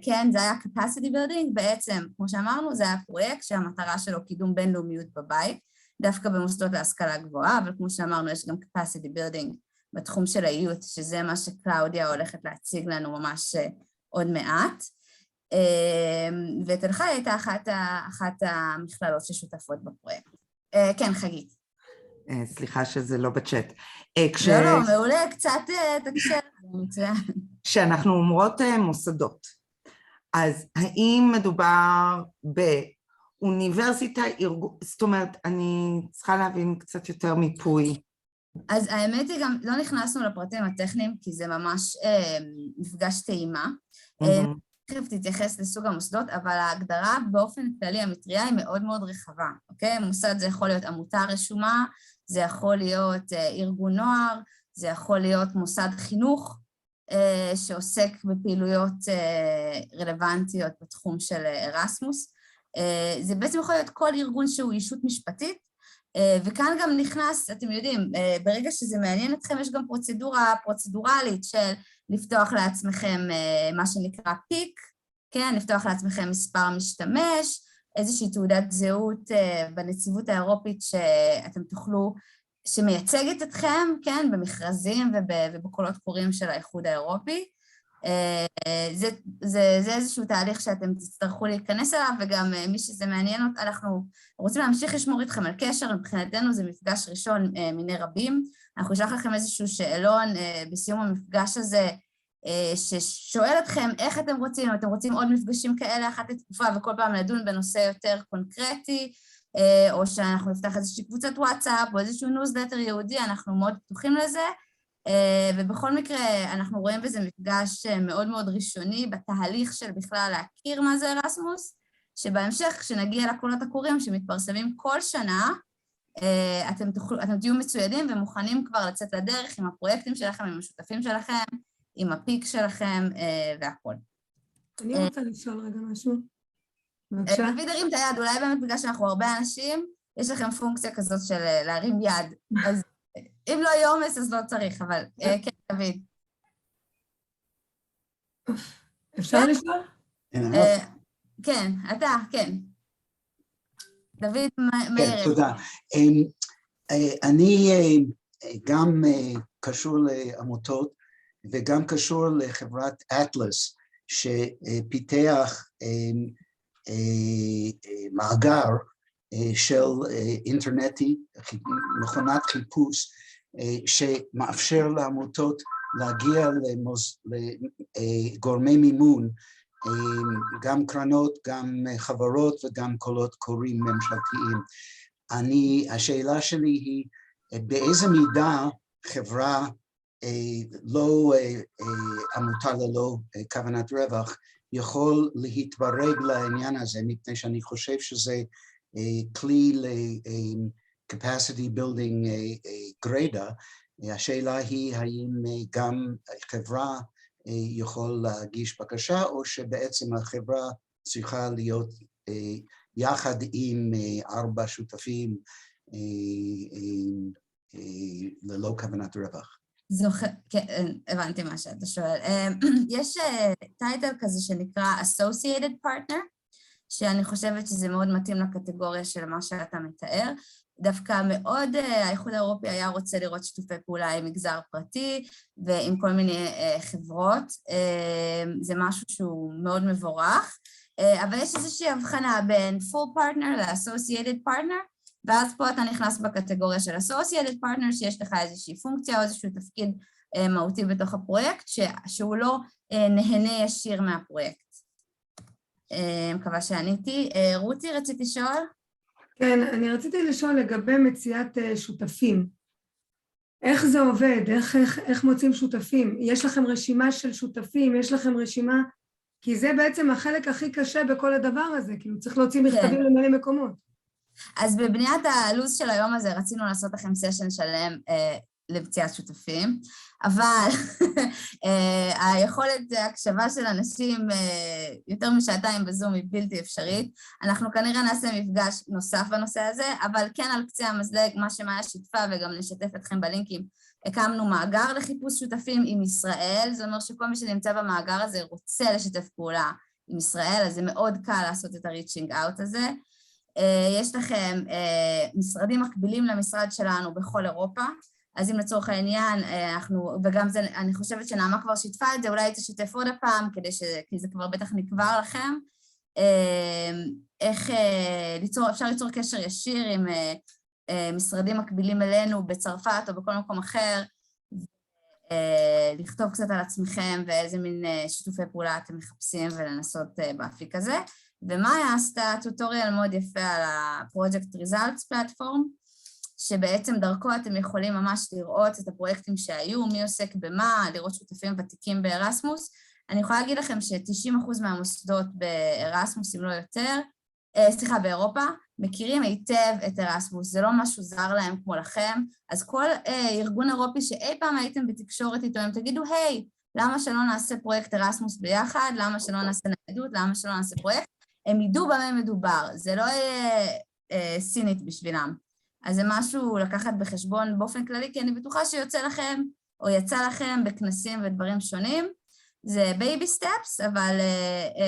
כן, זה היה capacity building, בעצם, כמו שאמרנו, זה היה פרויקט שהמטרה שלו קידום בינלאומיות בבית, דווקא במוסדות להשכלה גבוהה, אבל כמו שאמרנו, יש גם capacity building בתחום של ה-youth, שזה מה שקלאודיה הולכת להציג לנו ממש עוד מעט. ותל חי הייתה אחת המכללות ששותפות בפרויקט. כן, חגית. סליחה שזה לא בצ'אט. לא, מעולה, קצת תקשר. כשאנחנו אומרות מוסדות, אז האם מדובר באוניברסיטה, זאת אומרת, אני צריכה להבין קצת יותר מיפוי. אז האמת היא גם, לא נכנסנו לפרטים הטכניים, כי זה ממש מפגש טעימה. תכף תתייחס לסוג המוסדות, אבל ההגדרה באופן כללי, המטריה היא מאוד מאוד רחבה, אוקיי? מוסד זה יכול להיות עמותה רשומה, זה יכול להיות ארגון נוער, זה יכול להיות מוסד חינוך, שעוסק בפעילויות רלוונטיות בתחום של ארסמוס. זה בעצם יכול להיות כל ארגון שהוא ישות משפטית, וכאן גם נכנס, אתם יודעים, ברגע שזה מעניין אתכם, יש גם פרוצדורלית של לפתוח לעצמכם מה שנקרא פיק, כן, לפתוח לעצמכם מספר משתמש, איזושהי תעודת זהות בנציבות האירופית שאתם תוכלו, שמייצגת אתכם, כן, במכרזים ובקולות קוראים של האיחוד האירופי. זה איזשהו תהליך שאתם תצטרכו להיכנס אליו, וגם מי שזה מעניין, אנחנו רוצים להמשיך לשמור איתכם על קשר, מבחינתנו זה מפגש ראשון מיני רבים. אנחנו נשלח לכם איזשהו שאלון בסיום המפגש הזה, ששואל אתכם איך אתם רוצים, אם אתם רוצים עוד מפגשים כאלה אחת לתקופה, וכל פעם לדון בנושא יותר קונקרטי, או שאנחנו נפתח איזושהי קבוצת וואטסאפ, או איזשהו ניוזלטר יהודי, אנחנו מאוד פתוחים לזה, ובכל מקרה אנחנו רואים בזה מפגש מאוד מאוד ראשוני, בתהליך של בכלל להכיר מה זה ארסמוס, שבהמשך כשנגיע לקולות הקוראים שמתפרסמים כל שנה, אתם תהיו מצוידים ומוכנים כבר לצאת לדרך עם הפרויקטים שלכם, עם השותפים שלכם, עם הפיק שלכם והכל. אני רוצה לשאול רגע משהו. בבקשה. דוד הרים את היד, אולי באמת בגלל שאנחנו הרבה אנשים, יש לכם פונקציה כזאת של להרים יד. אז אם לא יהיה עומס, אז לא צריך, אבל כן, דוד. אפשר לשאול? כן, אתה, כן. דוד, כן, תודה. אני גם קשור לעמותות, וגם קשור לחברת אטלס, שפיתח מאגר של אינטרנטי, מכונת חיפוש, שמאפשר לעמותות להגיע לגורמי מימון, גם קרנות, גם חברות וגם קולות קוראים ממשלתיים. השאלה שלי היא, באיזה מידה חברה לא עמותה ללא כוונת רווח יכול להתברג לעניין הזה, מפני שאני חושב שזה כלי ל-capacity building גרידא. השאלה היא האם גם חברה יכול להגיש בקשה, או שבעצם החברה צריכה להיות יחד עם 4 שותפים ללא כוונת רווח. כן, הבנתי מה שאתה שואל. יש טייטל כזה שנקרא Associated Partner, שאני חושבת שזה מאוד מתאים לקטגוריה של מה שאתה מתאר. דווקא מאוד האיחוד האירופי היה רוצה לראות שיתופי פעולה עם מגזר פרטי ועם כל מיני חברות. זה משהו שהוא מאוד מבורך, אבל יש איזושהי הבחנה בין Full Partner ל-Associated Partner, ואז פה אתה נכנס בקטגוריה של Associated Partner, שיש לך איזושהי פונקציה או איזשהו תפקיד מהותי בתוך הפרויקט, שהוא לא נהנה ישיר מהפרויקט. מקווה שעניתי. רותי, רציתי לשאול? כן, אני רציתי לשאול לגבי מציאת שותפים. איך זה עובד? איך מוצאים שותפים? יש לכם רשימה של שותפים? יש לכם רשימה? כי זה בעצם החלק הכי קשה בכל הדבר הזה, כאילו צריך להוציא מכתבים למלא מקומות. אז בבניית הלו"ז של היום הזה רצינו לעשות לכם סשן שלם למציאת שותפים, אבל היכולת ההקשבה של אנשים יותר משעתיים בזום היא בלתי אפשרית. אנחנו כנראה נעשה מפגש נוסף בנושא הזה, אבל כן על קצה המזלג, מה שמאיה שיתפה וגם נשתף אתכם בלינקים, הקמנו מאגר לחיפוש שותפים עם ישראל, זאת אומרת שכל מי שנמצא במאגר הזה רוצה לשתף פעולה עם ישראל, אז זה מאוד קל לעשות את ה-reaching out הזה. יש לכם משרדים מקבילים למשרד שלנו בכל אירופה, אז אם לצורך העניין, וגם זה, אני חושבת שנעמה כבר שיתפה את זה, אולי תשתף עוד הפעם, כי זה כבר בטח נקבר לכם, איך אפשר ליצור קשר ישיר עם משרדים מקבילים אלינו בצרפת או בכל מקום אחר, לכתוב קצת על עצמכם ואיזה מין שיתופי פעולה אתם מחפשים ולנסות באפיק הזה. ומאיה עשתה טוטוריאל מאוד יפה על ה-Project Results Platform, שבעצם דרכו אתם יכולים ממש לראות את הפרויקטים שהיו, מי עוסק במה, לראות שותפים ותיקים בארסמוס. אני יכולה להגיד לכם ש90% מהמוסדות בארסמוס, אם לא יותר, באירופה, מכירים היטב את ארסמוס, זה לא משהו זר להם כמו לכם, אז כל ארגון אירופי שאי פעם הייתם בתקשורת איתו, הם תגידו, היי, למה שלא נעשה פרויקט ארסמוס ביחד, למה שלא נעשה ניידות, למה שלא נעשה פרויקט, הם ידעו במה מדובר, זה לא יהיה סינית בשבילם. אז זה משהו לקחת בחשבון באופן כללי, כי אני בטוחה שיוצא לכם, או יצא לכם בכנסים ודברים שונים, זה בייבי סטפס, אבל,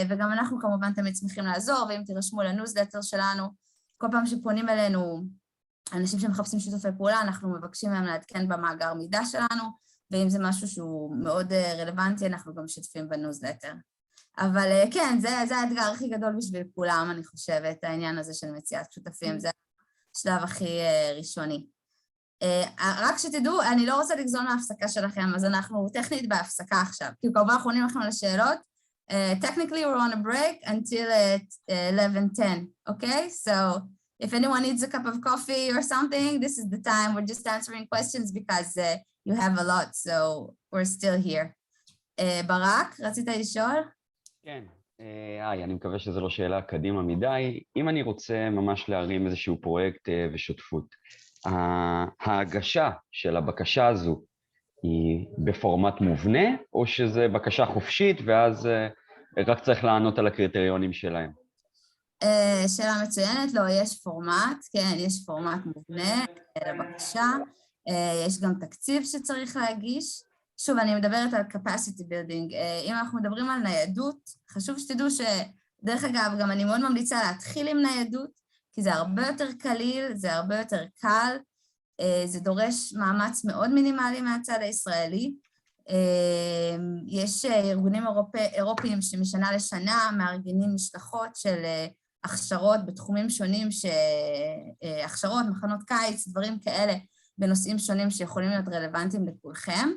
וגם אנחנו כמובן תמיד שמחים לעזור, ואם תירשמו לניוזלטר שלנו, כל פעם שפונים אלינו אנשים שמחפשים שיתופי פעולה, אנחנו מבקשים מהם לעדכן במאגר מידע שלנו, ואם זה משהו שהוא מאוד רלוונטי, אנחנו גם משתפים בניוזלטר. אבל כן, זה האתגר הכי גדול בשביל כולם, אני חושבת, העניין הזה של מציאת שותפים, זה השלב הכי ראשוני. רק שתדעו, אני לא רוצה לגזול מההפסקה שלכם, אז אנחנו טכנית בהפסקה עכשיו, כי כמובן אנחנו עונים לכם לשאלות. Technically, we're on a break until 11:10, okay? So if anyone needs a cup of coffee or something, this is the time. We're just answering questions because you have a lot, so we're still here. ברק, רצית לשאול? כן, אני מקווה שזו לא שאלה קדימה מדי. אם אני רוצה ממש להרים איזשהו פרויקט ושותפות, ההגשה של הבקשה הזו היא בפורמט מובנה, או שזה בקשה חופשית, ואז רק צריך לענות על הקריטריונים שלהם? שאלה מצוינת, לא, יש פורמט, כן, יש פורמט מובנה לבקשה, יש גם תקציב שצריך להגיש. שוב, אני מדברת על capacity building. אם אנחנו מדברים על ניידות, חשוב שתדעו שדרך אגב, גם אני מאוד ממליצה להתחיל עם ניידות, כי זה הרבה יותר קליל, זה הרבה יותר קל, זה דורש מאמץ מאוד מינימלי מהצד הישראלי. יש ארגונים אירופיים שמשנה לשנה מארגנים משלחות של הכשרות בתחומים שונים, הכשרות, מחנות קיץ, דברים כאלה, בנושאים שונים שיכולים להיות רלוונטיים לכולכם.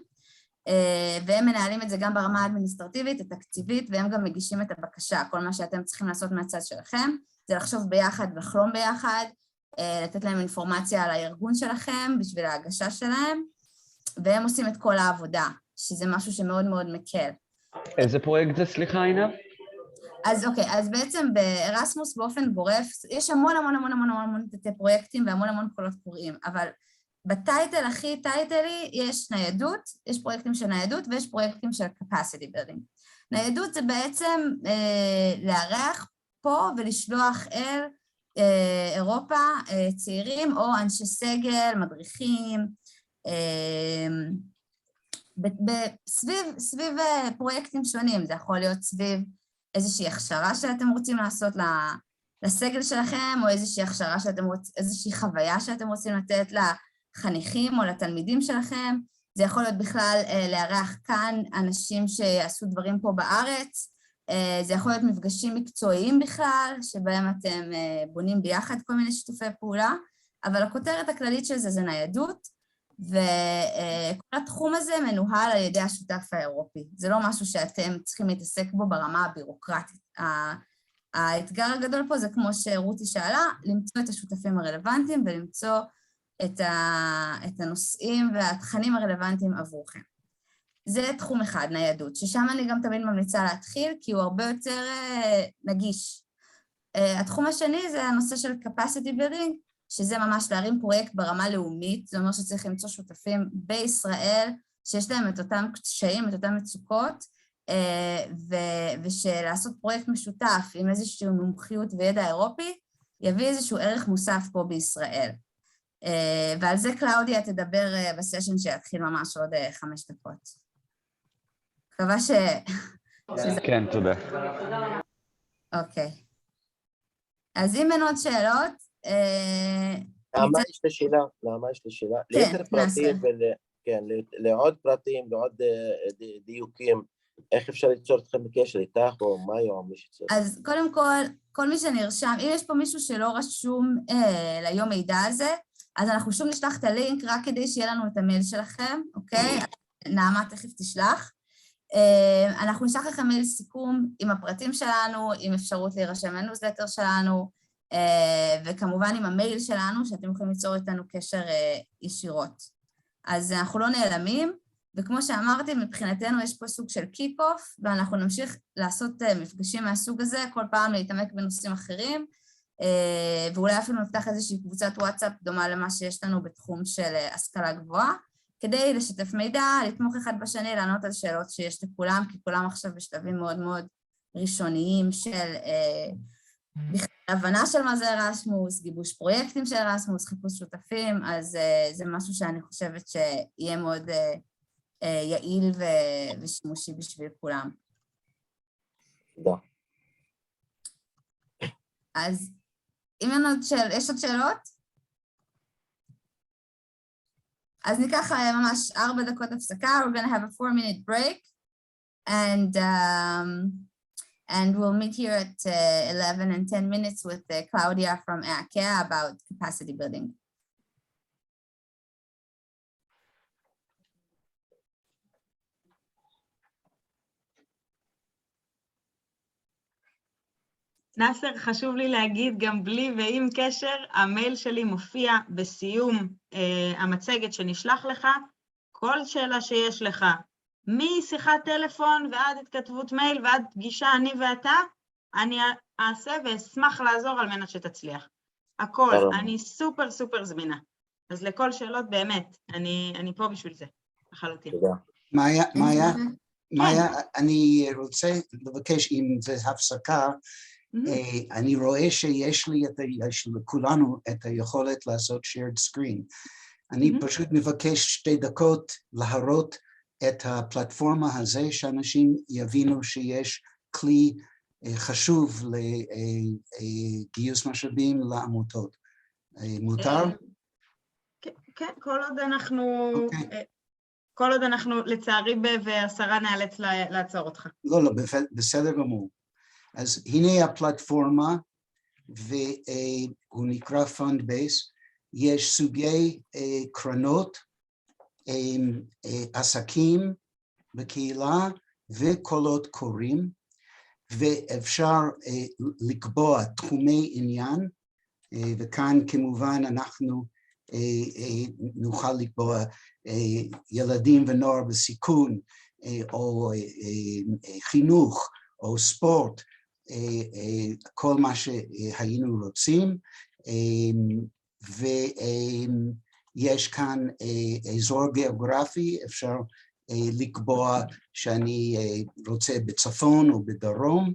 והם מנהלים את זה גם ברמה האדמיניסטרטיבית, התקציבית, והם גם מגישים את הבקשה. כל מה שאתם צריכים לעשות מהצד שלכם, זה לחשוב ביחד ולחלום ביחד, לתת להם אינפורמציה על הארגון שלכם בשביל ההגשה שלהם, והם עושים את כל העבודה, שזה משהו שמאוד מאוד מקל. איזה פרויקט זה, סליחה, עינב? אז אוקיי, אז בעצם בארסמוס באופן גורף, יש המון המון המון המון המון פרויקטים והמון המון קולות קוראים, אבל בטייטל הכי טייטלי יש ניידות, יש פרויקטים של ניידות ויש פרויקטים של capacity building. ניידות זה בעצם לארח פה ולשלוח אל אירופה צעירים או אנשי סגל, מדריכים, סביב פרויקטים שונים. זה יכול להיות סביב איזושהי הכשרה שאתם רוצים לעשות לסגל שלכם, או איזושהי חוויה שאתם רוצים לתת לחניכים או לתלמידים שלכם. זה יכול להיות בכלל לארח כאן אנשים שיעשו דברים פה בארץ, זה יכול להיות מפגשים מקצועיים בכלל, שבהם אתם בונים ביחד כל מיני שיתופי פעולה, אבל הכותרת הכללית של זה ניידות, וכל התחום הזה מנוהל על ידי השותף האירופי. זה לא משהו שאתם צריכים להתעסק בו ברמה הבירוקרטית. האתגר הגדול פה זה כמו שרותי שאלה, למצוא את השותפים הרלוונטיים ולמצוא את הנושאים והתכנים הרלוונטיים עבורכם. זה תחום אחד, ניידות, ששם אני גם תמיד ממליצה להתחיל, כי הוא הרבה יותר נגיש. התחום השני זה הנושא של capacity building, שזה ממש להרים פרויקט ברמה לאומית, זה אומר שצריך למצוא שותפים בישראל, שיש להם את אותם קשיים, את אותם מצוקות, ושלעשות פרויקט משותף עם איזושהי מומחיות וידע אירופי, יביא איזשהו ערך מוסף פה בישראל. ועל זה קלאודיה תדבר בסשן שיתחיל ממש עוד 5 דקות. מקווה כן, תודה. אוקיי. אז אם אין עוד שאלות... למה יש לי שאלה? ליתר פרטים, כן, לעוד פרטים, לעוד דיוקים, איך אפשר ליצור אתכם בקשר איתך או מאי או מי שצריך? אז קודם כל מי שנרשם, אם יש פה מישהו שלא רשום ליום מידע הזה, אז אנחנו שוב נשלח את הלינק רק כדי שיהיה לנו את המייל שלכם, אוקיי? נעמה תכף תשלח. אנחנו נשלח לכם מייל סיכום עם הפרטים שלנו, עם אפשרות להירשם לניוזלטר שלנו, וכמובן עם המייל שלנו, שאתם יכולים ליצור איתנו קשר ישירות. אז אנחנו לא נעלמים, וכמו שאמרתי, מבחינתנו יש פה סוג של קיק-אוף, ואנחנו נמשיך לעשות מפגשים מהסוג הזה, כל פעם להתעמק בנושאים אחרים, ואולי אפילו נפתח איזושהי קבוצת וואטסאפ דומה למה שיש לנו בתחום של השכלה גבוהה, כדי לשתף מידע, לתמוך אחד בשני, לענות על שאלות שיש לכולם, כי כולם עכשיו בשלבים מאוד מאוד ראשוניים של הבנה של מה זה ארסמוס, גיבוש פרויקטים של ארסמוס, חיפוש שותפים, אז זה משהו שאני חושבת שיהיה מאוד יעיל ושימושי בשביל כולם. תודה. אז אם יש עוד שאלות? אז ניקח ממש 4 דקות הפסקה, we're going to have a 4-minute break, and we'll meet here at 11 and 10 minutes with Claudia from AAKEA about capacity building. נאסר, חשוב לי להגיד, גם בלי ועם קשר, המייל שלי מופיע בסיום המצגת שנשלח לך, כל שאלה שיש לך, משיחת טלפון ועד התכתבות מייל ועד פגישה אני ואתה, אני אעשה ואשמח לעזור על מנת שתצליח. הכל, אני סופר סופר זמינה. אז לכל שאלות באמת, אני פה בשביל זה, לחלוטין. תודה. מאיה, אני רוצה לבקש אם זה הפסקה, אני רואה שיש לכולנו את היכולת לעשות shared screen. אני פשוט מבקש 2 דקות להראות את הפלטפורמה הזה, שאנשים יבינו שיש כלי חשוב לגיוס משאבים לעמותות. מותר? כן, כל עוד אנחנו לצערי והשרה נאלץ לעצור אותך. לא, בסדר גמור. אז הנה הפלטפורמה, והוא נקרא Fund Base, יש סוגי קרנות, עסקים בקהילה וקולות קוראים, ואפשר לקבוע תחומי עניין, וכאן כמובן אנחנו נוכל לקבוע ילדים ונוער בסיכון, או חינוך, או ספורט, כל מה שהיינו רוצים, ויש כאן אזור גיאוגרפי, אפשר לקבוע שאני רוצה בצפון או בדרום,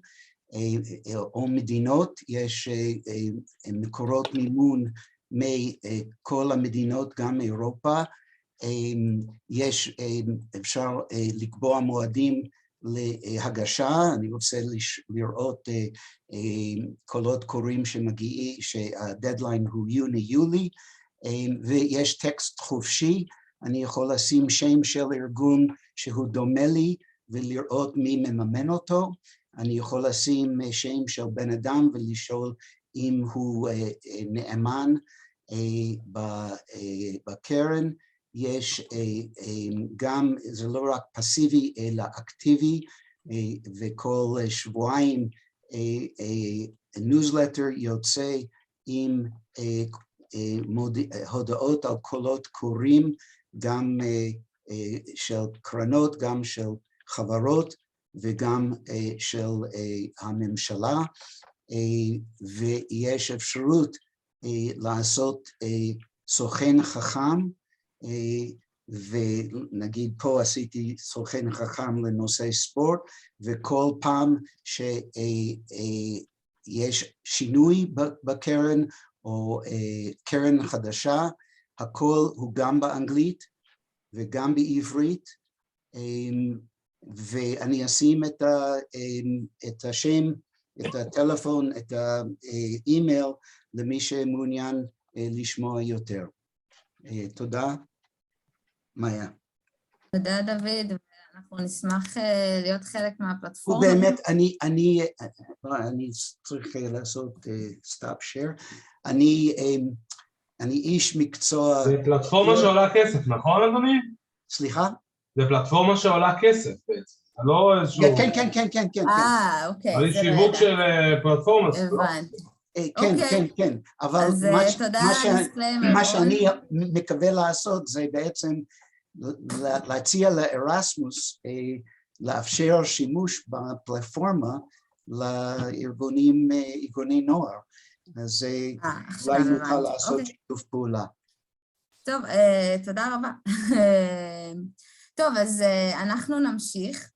או מדינות, יש מקורות מימון מכל המדינות, גם אירופה, אפשר לקבוע מועדים להגשה, אני רוצה לראות קולות קוראים שמגיעים, שהדדליין הוא יוני-יולי, ויש טקסט חופשי, אני יכול לשים שם של ארגון שהוא דומה לי ולראות מי מממן אותו, אני יכול לשים שם של בן אדם ולשאול אם הוא נאמן בקרן, יש גם, זה לא רק פסיבי אלא אקטיבי, וכל שבועיים ניוזלטר יוצא עם הודעות על קולות קוראים, גם של קרנות, גם של חברות וגם של הממשלה, ויש אפשרות לעשות סוכן חכם, ונגיד פה עשיתי סוכן חכם לנושא ספורט, וכל פעם שיש שינוי בקרן או קרן חדשה, הכל הוא גם באנגלית וגם בעברית, ואני אשים את השם, את הטלפון, את האימייל למי שמעוניין לשמוע יותר. תודה, מאיה. תודה דוד, ואנחנו נשמח להיות חלק מהפלטפורמה. ובאמת, אני צריך לעשות סטאפ שייר. אני איש מקצוע... זה פלטפורמה שעולה כסף, נכון אדוני? סליחה? זה פלטפורמה שעולה כסף בעצם, לא איזשהו... כן. אוקיי. אני שיווק של פלטפורמה. הבנתי. כן, אבל מה שאני מקווה לעשות זה בעצם להציע לארסמוס לאפשר שימוש בפלטפורמה לארגוני נוער, אז אולי נוכל לעשות שיתוף פעולה. טוב, תודה רבה. טוב, אז אנחנו נמשיך.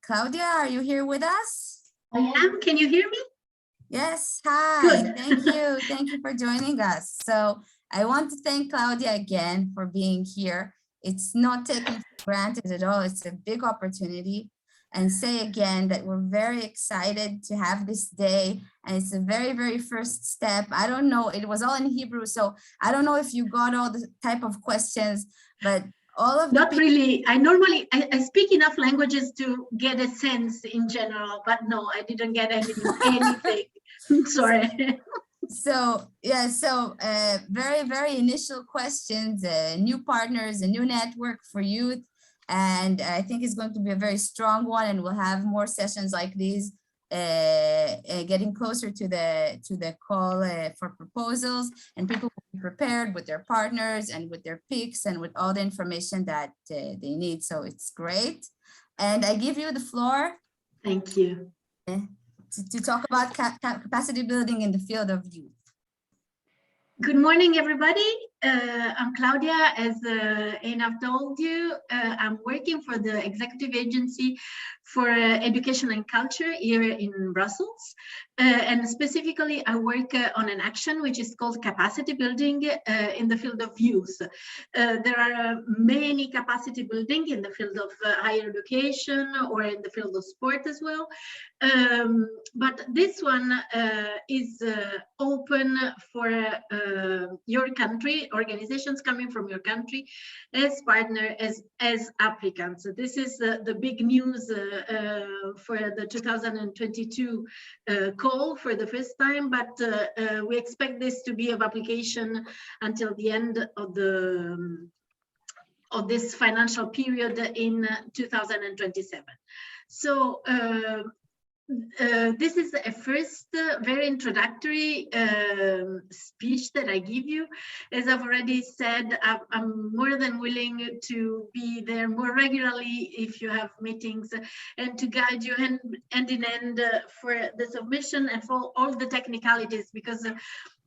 Claudia, are you here with us? I am. Can you hear me? Yes, hi. Good. Thank you. Thank you for joining us. So I want to thank Claudia again for being here. It's not taken for granted at all. It's a big opportunity. And say again that we're very excited to have this day. And it's the very, very first step. I don't know, it was all in Hebrew, so I don't know if you got all the type of questions, but all of Not really. I speak enough languages to get a sense in general, but no, I didn't get anything. Sorry. So yeah, very, very initial questions, new partners, a new network for youth. And I think it's going to be a very strong one, and we'll have more sessions like these, getting closer to the call for proposals, and people will be prepared with their partners and with their picks and with all the information that they need. So it's great. And I give you the floor. Thank you. To talk about capacity building in the field of youth. Good morning, everybody. I'm Claudia. As Einav told you, I'm working for the Executive Agency for Education and Culture here in Brussels. And specifically, I work on an action which is called capacity building in the field of youth. There are many capacity building in the field of higher education or in the field of sport as well. But this one is open for your country, organizations coming from your country as partner, as applicants. So this is the big news for the 2022 call for the first time, but we expect this to be of application until the end of this financial period in 2027. So this is a first very introductory speech that I give you. As I've already said, I'm more than willing to be there more regularly if you have meetings, and to guide you hand in hand for the submission and for all the technicalities, because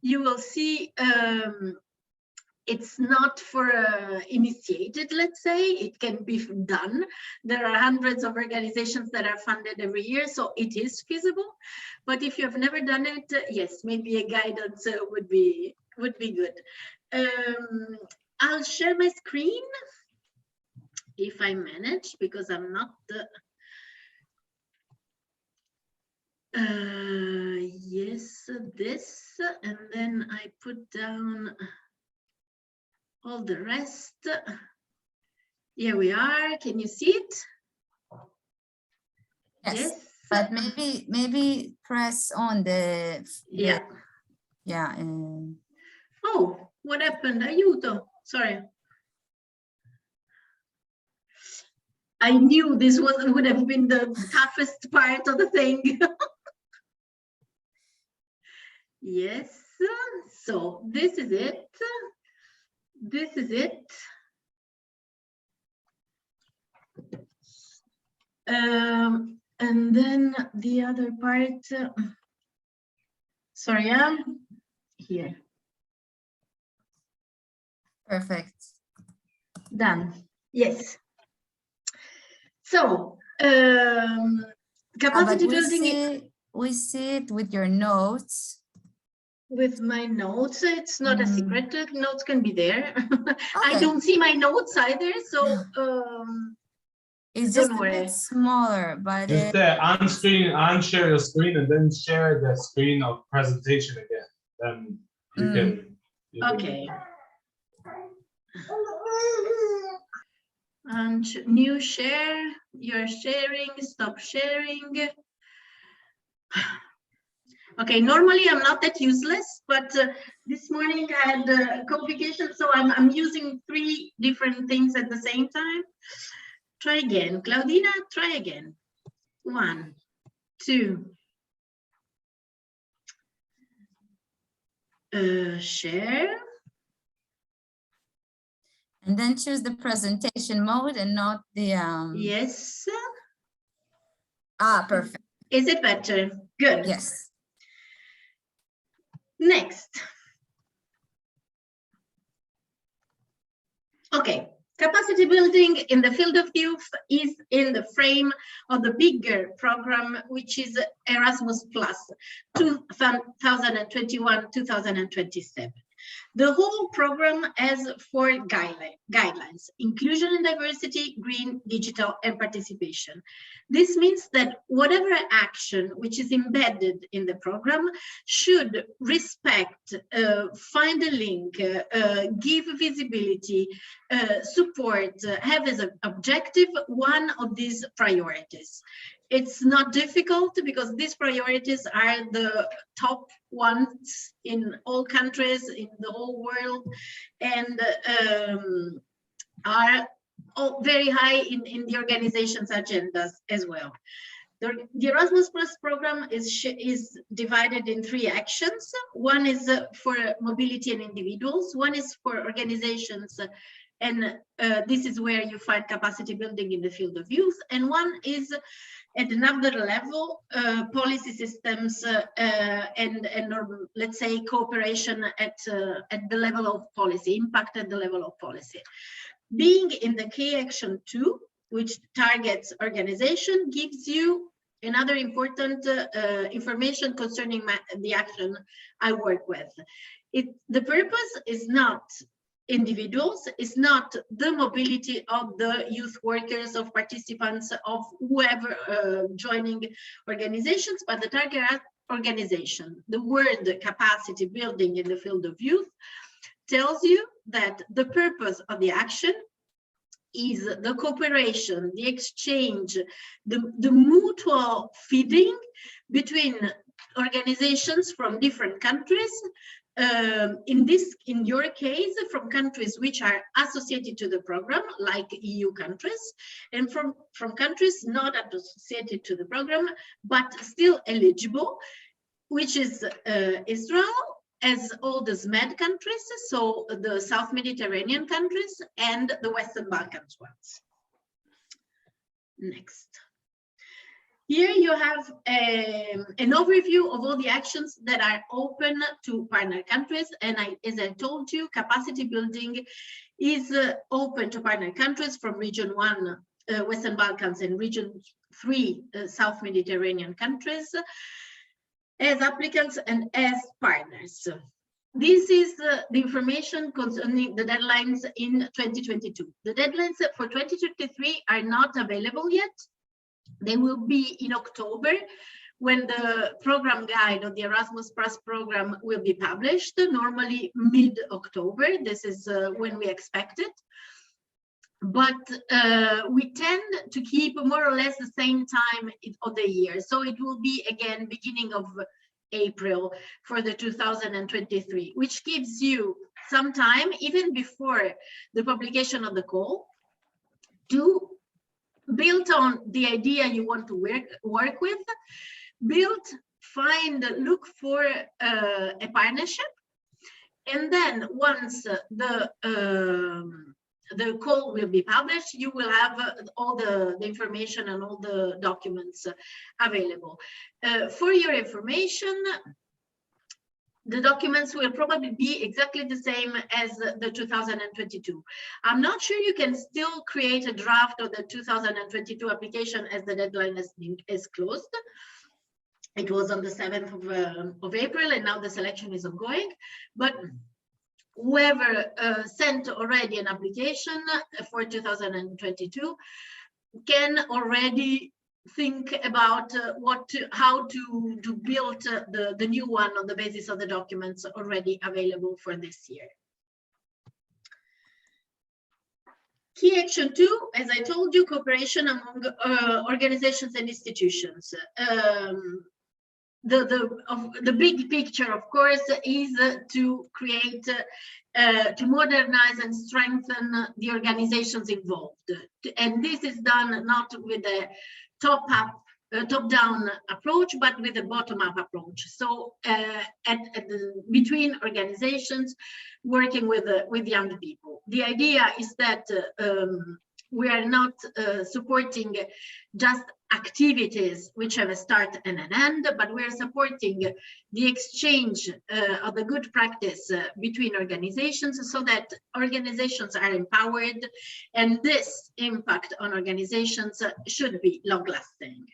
you will see it's not for initiated, let's say. It can be done. There are hundreds of organizations that are funded every year, so it is feasible. But if you have never done it, yes, maybe a guidance would be good. I'll share my screen if I manage, because I'm not the... yes, this, and then I put down all the rest. Here we are. Can you see it? Yes. But maybe press on the... Yeah. Yeah. Oh, what happened? Aiuto. Sorry. I knew this would have been the toughest part of the thing. Yes. So this is it. This is it. And then the other part, sorry, here. Perfect. Done. Yes. So, capacity building. We see it with your notes. With my notes, it's not a secret. Notes can be there. Okay. I don't see my notes either, so it's just a bit smaller, but just unshare your screen and then share the screen of presentation again. Then you can. Okay. And new share. You're sharing. Stop sharing. Okay, normally I'm not that useless, but this morning I had complications, so I'm using 3 different things at the same time. Try again. Claudina, try again. 1, 2. Share. And then choose the presentation mode and not the... Yes. Ah, perfect. Is it better? Good. Yes. Next. Okay, capacity building in the field of youth is in the frame of the bigger program, which is Erasmus Plus 2021-2027. The whole program has 4 guidelines: inclusion and diversity, green, digital, and participation. This means that whatever action which is embedded in the program should respect, find a link, give visibility, support, have as an objective one of these priorities. It's not difficult because these priorities are the top ones in all countries, in the whole world, and are all very high in the organization's agendas as well. The Erasmus Plus program is divided in 3 actions. One is for mobility and individuals, one is for organizations, and this is where you find capacity building in the field of youth, and one is at another level, policy systems and let's say cooperation at the level of policy, impact at the level of policy. Being in the K Action 2, which targets organization, gives you another important information concerning the action I work with. The purpose is not individuals, is not the mobility of the youth workers, of participants, of whoever joining organizations, but the target organization. The word capacity building in the field of youth tells you that the purpose of the action is the cooperation, the exchange, the mutual feeding between organizations from different countries, in your case, from countries which are associated to the program, like EU countries, and from countries not associated to the program, but still eligible, which is Israel, as all the SMED countries, so the South Mediterranean countries, and the Western Balkans ones. Next. Here you have an overview of all the actions that are open to partner countries. And as I told you, capacity building is open to partner countries from Region 1, Western Balkans, and Region 3, South Mediterranean countries, as applicants and as partners. This is the information concerning the deadlines in 2022. The deadlines for 2023 are not available yet. They will be in October, when the program guide of the Erasmus Plus program will be published, normally mid-October. This is when we expect it. But we tend to keep more or less the same time of the year. So it will be, again, beginning of April for the 2023, which gives you some time, even before the publication of the call, to build on the idea you want to work with, look for a partnership, and then once the call will be published, you will have all the information and all the documents available. For your information, the documents will probably be exactly the same as the 2022. I'm not sure you can still create a draft of the 2022 application as the deadline is closed. It was on the 7th of April, and now the selection is ongoing. But whoever sent already an application for 2022 can already think about how to build the new one on the basis of the documents already available for this year. Key action 2, as I told you, cooperation among organizations and institutions. The big picture, of course, is to create, to modernize and strengthen the organizations involved. And this is done not with a top-down approach, but with a bottom-up approach. So between organizations working with young people. The idea is that we are not supporting just activities which have a start and an end, but we're supporting the exchange of the good practice between organizations so that organizations are empowered, and this impact on organizations should be long-lasting.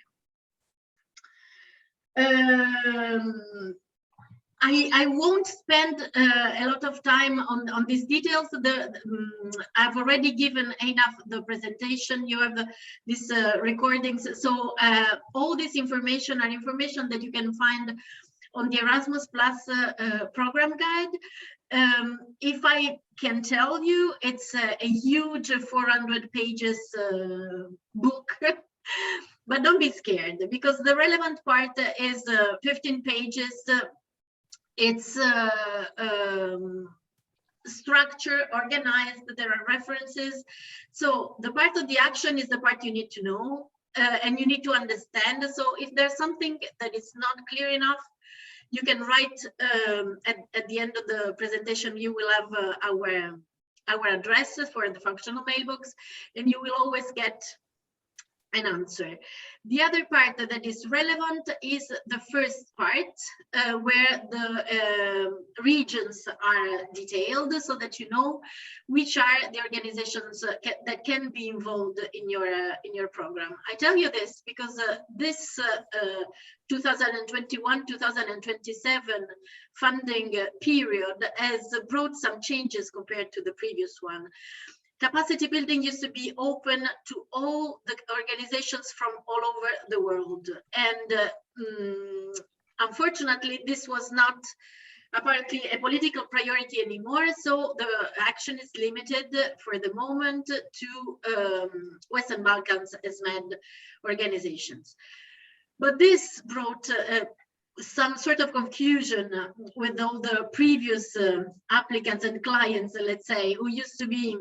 I won't spend a lot of time on these details. I've already given enough the presentation. You have these recordings. So all this information are information that you can find on the Erasmus Plus program guide. If I can tell you, it's a huge 400 pages book. But don't be scared, because the relevant part is 15 pages. It's structure, organized, there are references. So the part of the action is the part you need to know and you need to understand. So if there's something that is not clear enough, you can write at the end of the presentation. You will have our address for the functional mailbox, and you will always get an answer. The other part that is relevant is the first part, where the regions are detailed, so that you know which are the organizations that can be involved in your program. I tell you this because this 2021-2027 funding period has brought some changes compared to the previous one. Capacity building used to be open to all the organizations from all over the world. And unfortunately, this was not apparently a political priority anymore. So the action is limited for the moment to Western Balkans SMED organizations. But this brought some sort of confusion with all the previous applicants and clients, let's say, who used to be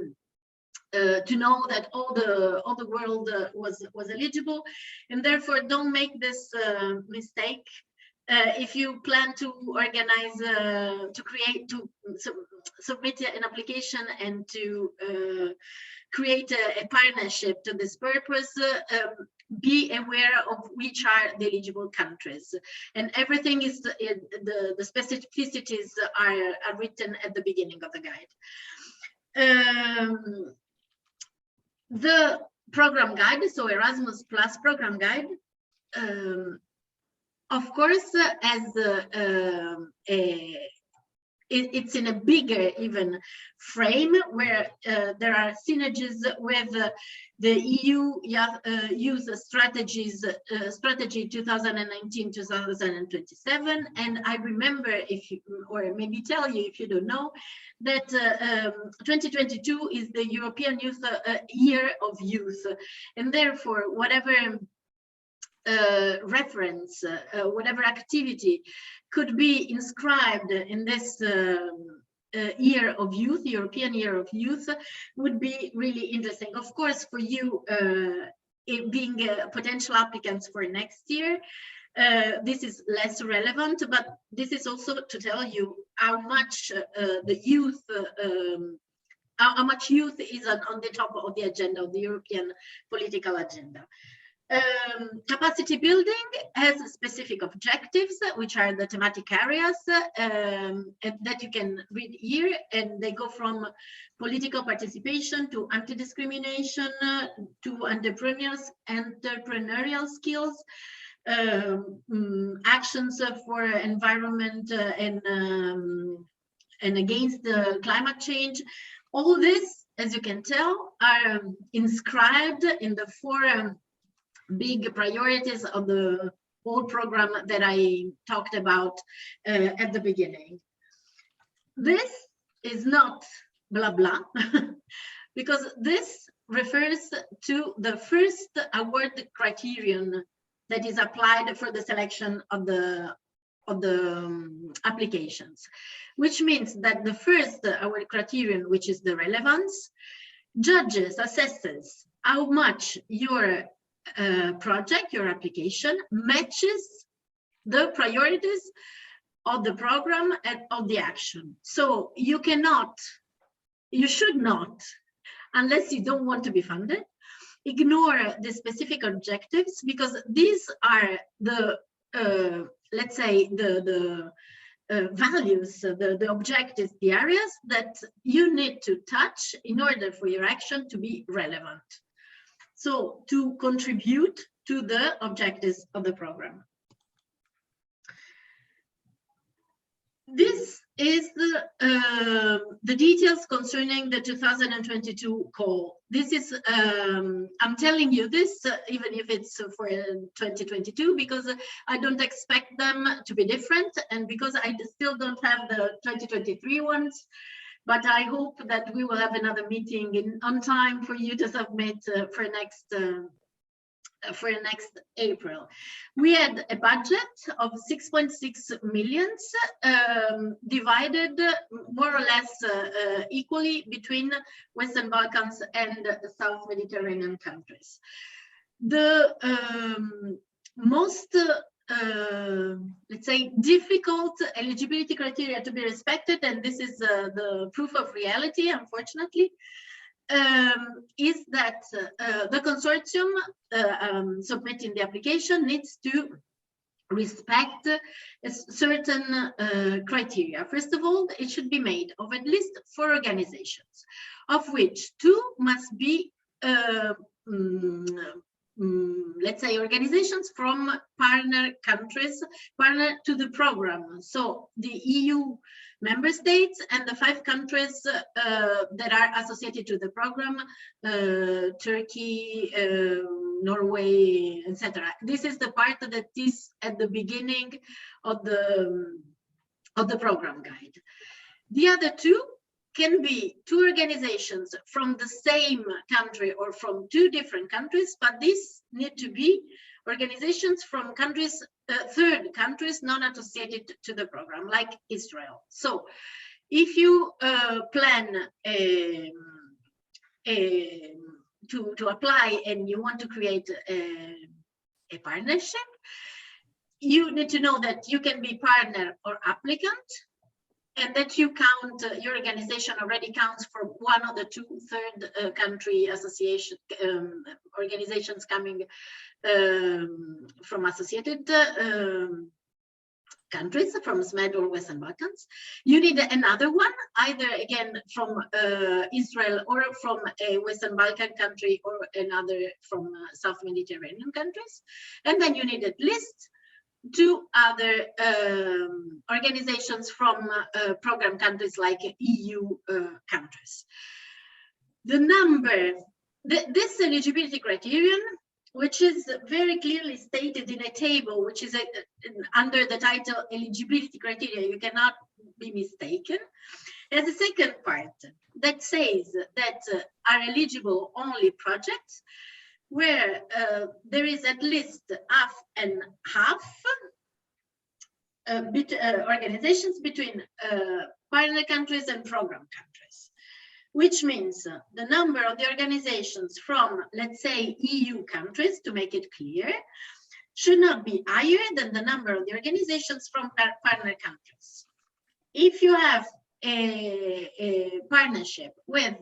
to know that all the world was eligible, and therefore don't make this mistake. If you plan to organize, to submit an application and to create a partnership to this purpose, be aware of which are the eligible countries, and everything is the specificities are written at the beginning of the guide. The program guide, so Erasmus Plus program guide, of course, as it's in a bigger even frame where there are synergies with the EU Youth Strategy 2019-2027. And I remember, if you, or maybe tell you if you don't know, that 2022 is the European Youth Year of Youth, and therefore whatever reference, whatever activity could be inscribed in this year of youth, European Year of Youth, would be really interesting. Of course, for you being potential applicants for next year, this is less relevant, but this is also to tell you how much the youth, how much youth is on the top of the agenda, of the European political agenda. Capacity building has specific objectives, which are the thematic areas that you can read here, and they go from political participation to anti-discrimination to entrepreneurial skills, actions for environment and against the climate change. All this, as you can tell, are inscribed in the four big priorities of the whole program that I talked about at the beginning. This is not blah blah, because this refers to the first award criterion that is applied for the selection of the applications, which means that the first award criterion, which is the relevance, assesses how much your project, your application matches the priorities of the program and of the action. So you cannot, you should not, unless you don't want to be funded, ignore the specific objectives, because these are the, let's say, the values, the objectives, the areas that you need to touch in order for your action to be relevant. So to contribute to the objectives of the program. This is the details concerning the 2022 call. This is, I'm telling you this, even if it's for 2022, because I don't expect them to be different, and because I still don't have the 2023 ones. But I hope that we will have another meeting on time for you to submit for next April. We had a budget of 6.6 million divided more or less equally between Western Balkans and South Mediterranean countries. The most let's say difficult eligibility criteria to be respected, and this is the proof of reality, unfortunately, is that the consortium submitting the application needs to respect a certain criteria. First of all, it should be made of at least 4 organizations, of which 2 must be let's say organizations from partner countries, partner to the program. So the EU member states and the 5 countries that are associated to the program, Turkey, Norway, etc. This is the part that is at the beginning of the program guide. The other 2 can be 2 organizations from the same country or from 2 different countries, but these need to be organizations from countries, third countries non-associated to the program, like Israel. So if you plan to apply and you want to create a partnership, you need to know that you can be partner or applicant, and that you count, your organization already counts for one of the 2 third country association organizations coming from associated countries, from SMED or Western Balkans. You need another one, either again from Israel or from a Western Balkan country or another from South Mediterranean countries. And then you need at least 2 other organizations from program countries like EU countries. The number, this eligibility criterion, which is very clearly stated in a table, which is under the title Eligibility Criteria, you cannot be mistaken, has a second part that says that are eligible only projects where there is at least half and half organizations between partner countries and program countries, which means the number of the organizations from, let's say, EU countries, to make it clear, should not be higher than the number of the organizations from partner countries. If you have a partnership with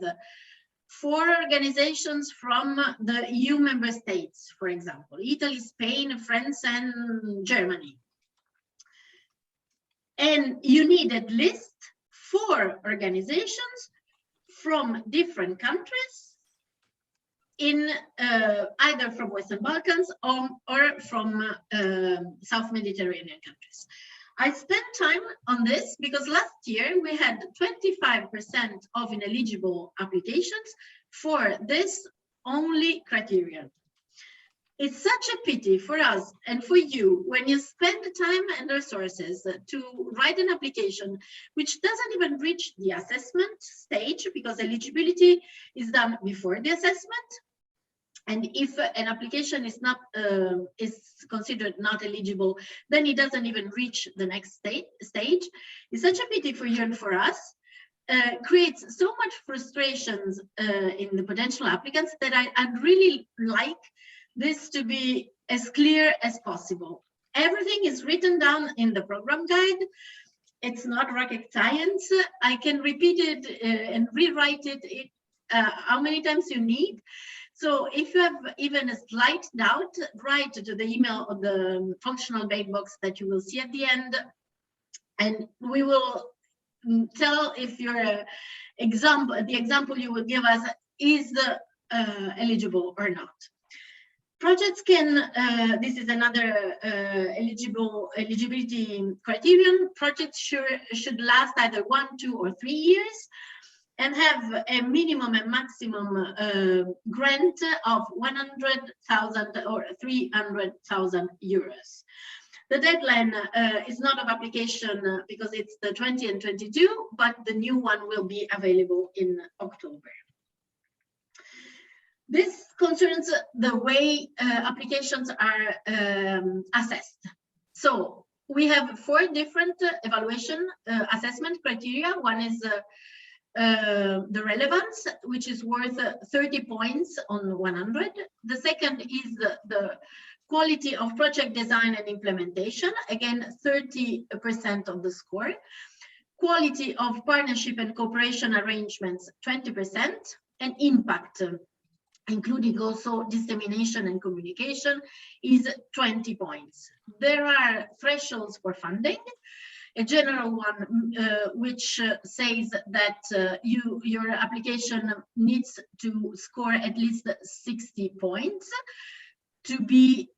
4 organizations from the EU member states, for example, Italy, Spain, France, and Germany, and you need at least 4 organizations from different countries, in either from Western Balkans or from South Mediterranean countries. I spent time on this because last year we had 25% of ineligible applications for this only criterion. It's such a pity for us and for you when you spend time and resources to write an application which doesn't even reach the assessment stage, because eligibility is done before the assessment. And if an application is not is considered not eligible, then it doesn't even reach the next stage. It's such a pity for you and for us. Creates so much frustrations in the potential applicants that I'd really like this to be as clear as possible. Everything is written down in the program guide. It's not rocket science. I can repeat it and rewrite it how many times you need. So if you have even a slight doubt, write to the email or the functional bait box that you will see at the end, and we will tell if your example you will give us is eligible or not. Projects can, this is another eligibility criterion. Projects should last either 1, 2, or 3 years and have a minimum and maximum grant of 100,000 or 300,000 euros. The deadline is not of application because it's the 20 and 22, but the new one will be available in October. This concerns the way applications are assessed. So we have 4 different evaluation assessment criteria. One is the relevance, which is worth 30 points on 100. The second is the quality of project design and implementation, again 30% of the score. Quality of partnership and cooperation arrangements, 20%, and impact, including also dissemination and communication, is 20 points. There are thresholds for funding. A general one which says that your application needs to score at least 60 points to be,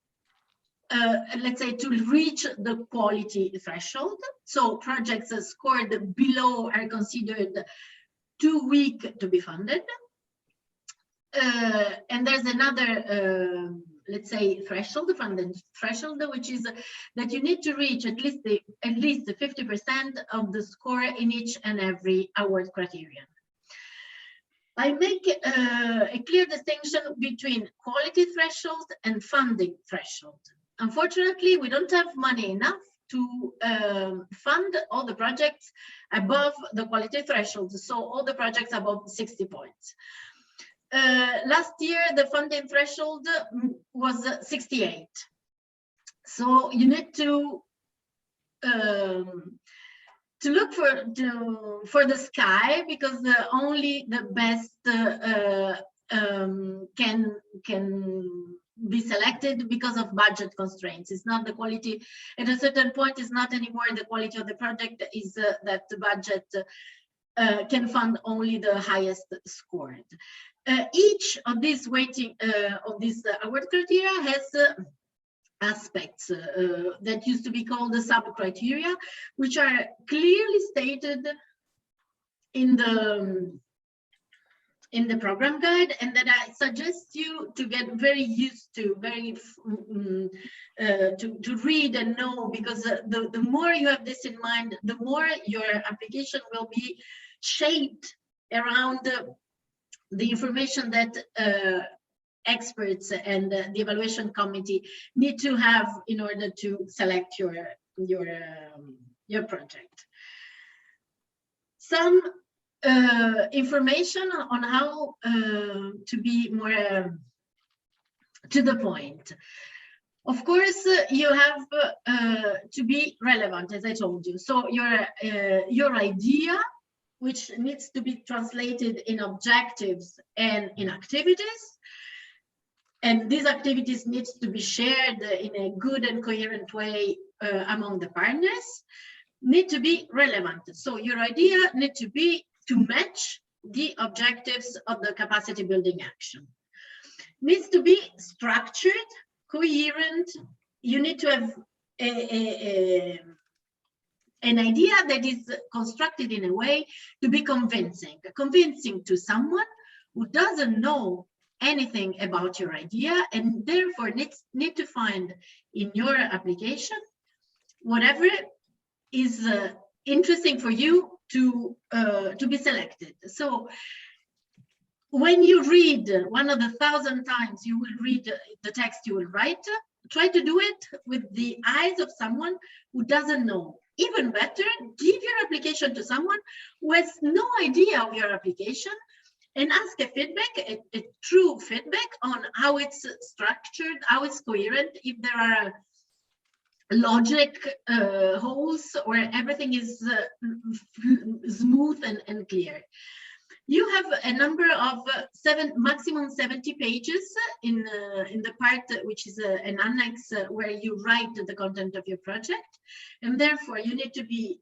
let's say, to reach the quality threshold. So projects scored below are considered too weak to be funded. And there's another, let's say, threshold, funding threshold, which is that you need to reach at least 50% of the score in each and every award criterion. I make a clear distinction between quality threshold and funding threshold. Unfortunately, we don't have money enough to fund all the projects above the quality threshold, so all the projects above 60 points. Last year, the funding threshold was 68. So you need to look for the sky, because only the best can be selected because of budget constraints. It's not the quality. At a certain point, it's not anymore the quality of the project, is that the budget can fund only the highest scored. Each of these award criteria has aspects that used to be called the sub-criteria, which are clearly stated in the program guide, and that I suggest you to get very used to, to read and know, because the more you have this in mind, the more your application will be shaped around the information that experts and the evaluation committee need to have in order to select your project. Some information on how to be more to the point. Of course, you have to be relevant, as I told you. So your idea, which needs to be translated in objectives and in activities. And these activities need to be shared in a good and coherent way among the partners, need to be relevant. So your idea needs to match the objectives of the capacity building action. Needs to be structured, coherent. You need to have an idea that is constructed in a way to be convincing to someone who doesn't know anything about your idea, and therefore need to find in your application whatever is interesting for you to be selected. So when you read one of the 1,000 times you will read the text you will write, try to do it with the eyes of someone who doesn't know. Even better, give your application to someone who has no idea of your application, and ask a feedback, a true feedback on how it's structured, how it's coherent, if there are logic holes, or everything is smooth and clear. You have a number of maximum 70 pages in the part which is an annex where you write the content of your project, and therefore you need to be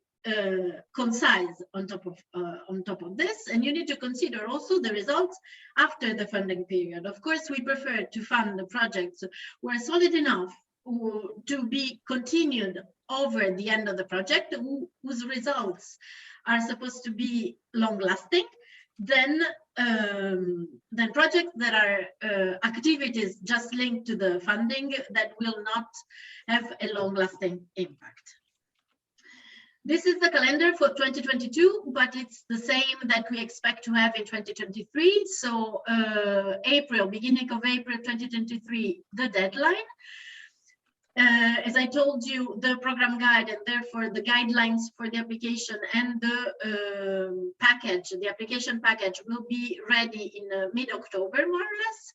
concise on top of this, and you need to consider also the results after the funding period. Of course, we prefer to fund the projects who are solid enough to be continued over the end of the project, whose results are supposed to be long-lasting, then projects that are activities just linked to the funding that will not have a long-lasting impact. This is the calendar for 2022, but it's the same that we expect to have in 2023. So beginning of April 2023, the deadline. As I told you, the program guide and therefore the guidelines for the application and the the application package will be ready in mid-October, more or less.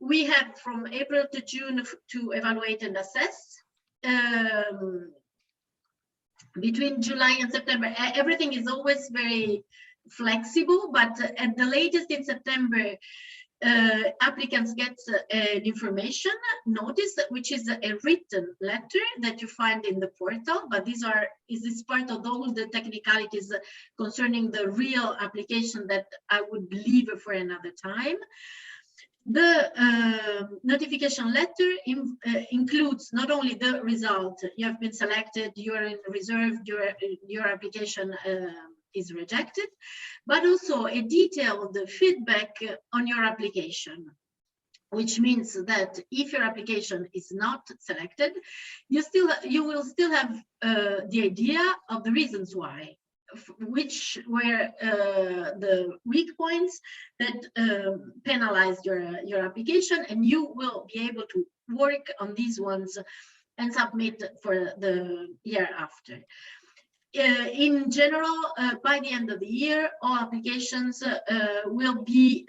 We have from April to June to evaluate and assess. Between July and September, everything is always very flexible, but at the latest in September, applicants get an information notice, which is a written letter that you find in the portal, but this is part of all the technicalities concerning the real application that I would leave for another time. The notification letter includes not only the result, you have been selected, you are in reserve, your application is rejected, but also a detailed feedback on your application, which means that if your application is not selected, you will still have the idea of the reasons why, which were the weak points that penalized your application, and you will be able to work on these ones and submit for the year after. In general, by the end of the year, all applications will be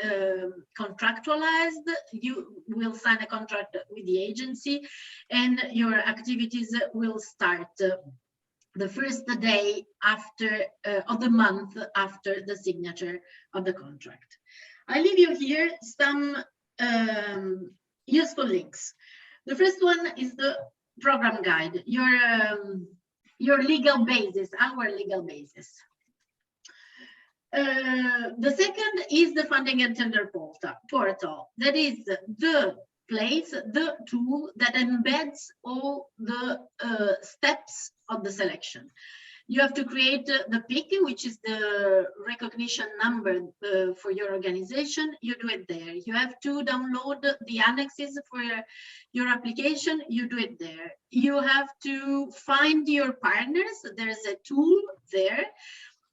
contractualized. You will sign a contract with the agency, and your activities will start the first day after of the month after the signature of the contract. I leave you here some useful links. The first one is the program guide, your legal basis, our legal basis. The second is the funding and tender portal. That is the place, the tool that embeds all the steps of the selection. You have to create the PIC, which is the recognition number for your organization. You do it there. You have to download the annexes for your application. You do it there. You have to find your partners. There's a tool there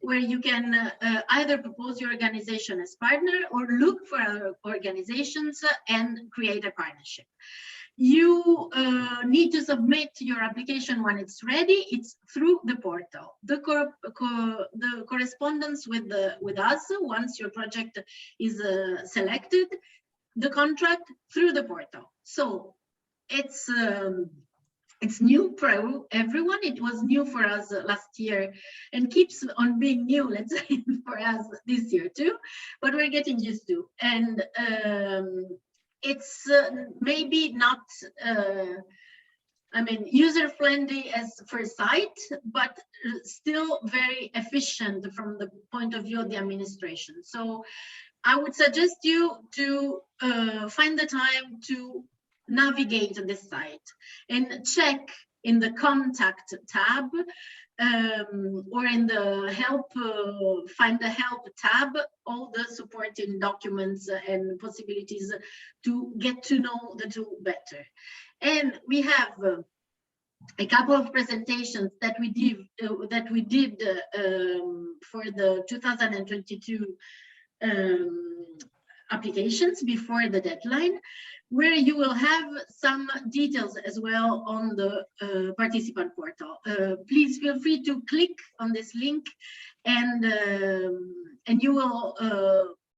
where you can either propose your organization as partner or look for other organizations and create a partnership. You need to submit your application when it's ready. It's through the portal. The correspondence with us once your project is selected, the contract through the portal. So it's new for everyone. It was new for us last year and keeps on being new, let's say, for us this year too, but we're getting used to. And it's maybe not, I mean, user-friendly as first sight, but still very efficient from the point of view of the administration. So I would suggest you to find the time to navigate this site and check in the contact tab or in the help, find the help tab, all the supporting documents and possibilities to get to know the tool better. And we have a couple of presentations that we did for the 2022 applications before the deadline, where you will have some details as well on the participant portal. Please feel free to click on this link, and you will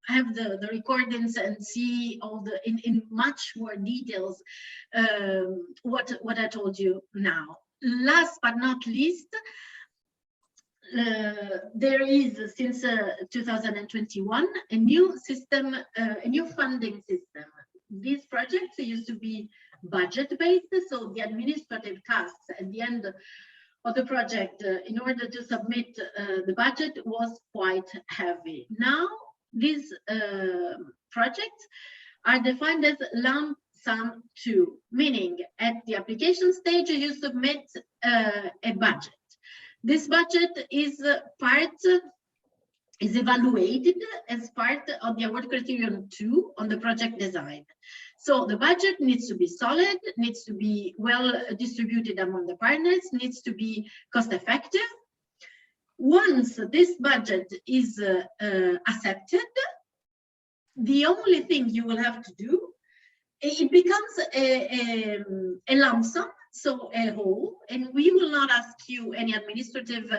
have the recordings and see all the in much more details what I told you now. Last but not least, there is, since 2021, a new system, a new funding system. These projects used to be budget-based, so the administrative tasks at the end of the project in order to submit the budget was quite heavy. Now, these projects are defined as lump sum 2, meaning at the application stage, you submit a budget. This budget is evaluated as part of the award criterion 2 on the project design. So the budget needs to be solid, needs to be well distributed among the partners, needs to be cost effective. Once this budget is accepted, the only thing you will have to do, it becomes a lump sum, so a whole, and we will not ask you any administrative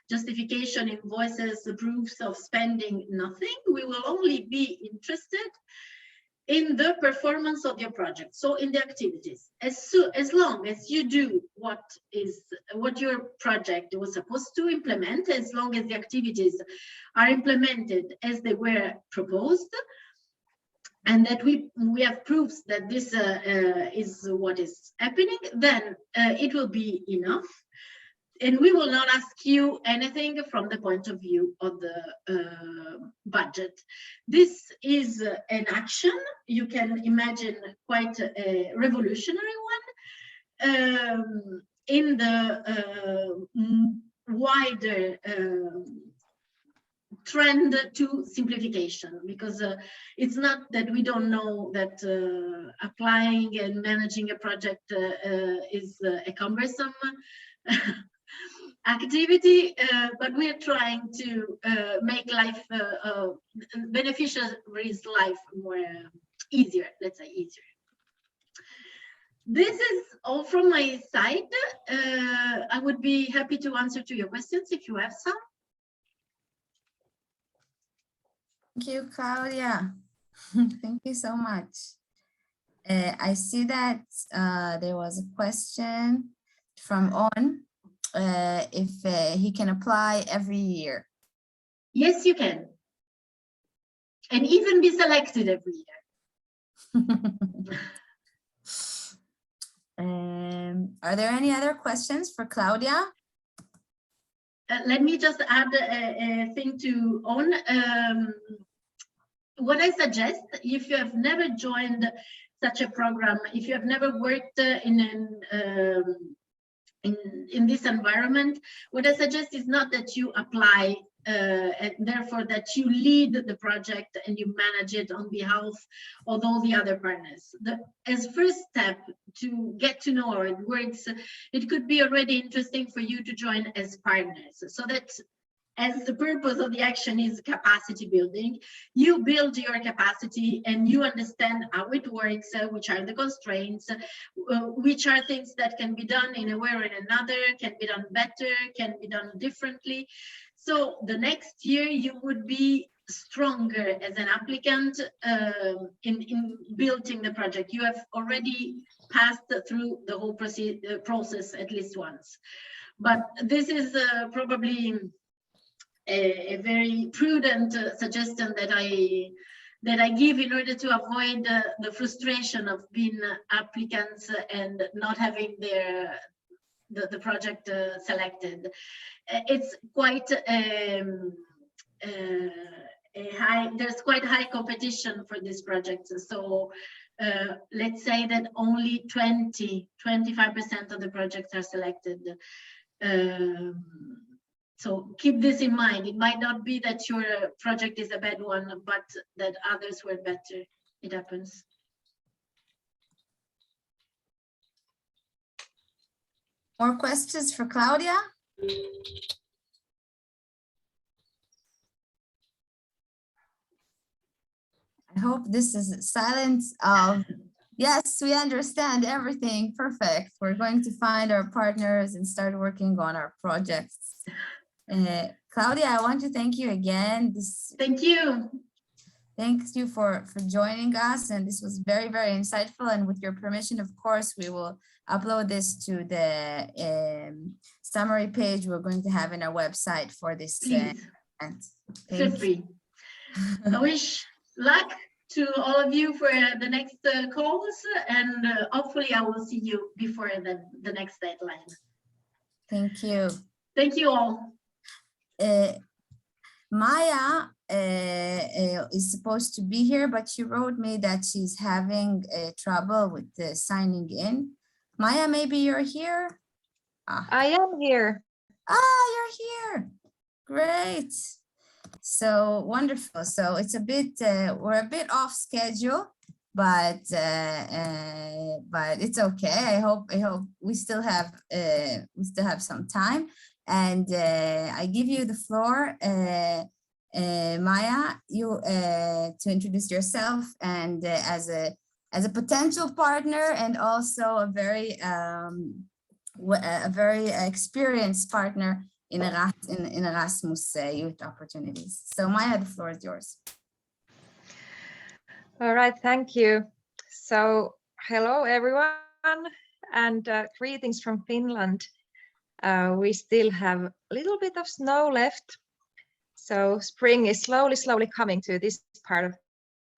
justification, invoices, proofs of spending, nothing. We will only be interested in the performance of your project, so in the activities. As long as you do what your project was supposed to implement, as long as the activities are implemented as they were proposed, and that we have proofs that this is what is happening, then it will be enough. And we will not ask you anything from the point of view of the budget. This is an action, you can imagine quite a revolutionary one, in the wider trend to simplification, because it's not that we don't know that applying and managing a project is a cumbersome activity, but we are trying to make life, beneficiaries' life more easier, let's say easier. This is all from my side. I would be happy to answer to your questions if you have some. Thank you, Claudia. Thank you so much. I see that there was a question from On, if he can apply every year. Yes, you can. And even be selected every year. Are there any other questions for Claudia? Let me just add a thing to On. What I suggest, if you have never joined such a program, if you have never worked in this environment, what I suggest is not that you apply and therefore that you lead the project and you manage it on behalf of all the other partners. As first step to get to know how it works, it could be already interesting for you to join as partners, so that as the purpose of the action is capacity building, you build your capacity and you understand how it works, which are the constraints, which are things that can be done in a way or in another, can be done better, can be done differently. So the next year you would be stronger as an applicant in building the project. You have already passed through the whole process at least once. But this is probably a very prudent suggestion that I give in order to avoid the frustration of being applicants and not having the project selected. It's quite there's quite high competition for this project. So let's say that only 25% of the projects are selected. So keep this in mind. It might not be that your project is a bad one, but that others were better. It happens. More questions for Claudia? I hope this is silence of, yes, we understand everything, perfect. We're going to find our partners and start working on our projects. Claudia, I want to thank you again. Thank you. Thanks you for joining us, and this was very, very insightful. And with your permission, of course, we will upload this to the summary page we're going to have in our website for this event. Feel free. I wish luck to all of you for the next calls, and hopefully I will see you before the next deadline. Thank you. Thank you all. Maya is supposed to be here, but she wrote me that she's having trouble with signing in. Maya, maybe you're here? I am here. You're here. Great. So wonderful. So it's a bit, we're a bit off schedule, but it's okay. I hope we still have some time. And I give you the floor, Maya, you to introduce yourself and as a potential partner and also a very experienced partner in Erasmus Youth opportunities. So Maya, the floor is yours. All right, thank you. So hello everyone, and greetings from Finland. We still have a little bit of snow left, so spring is slowly coming to this part of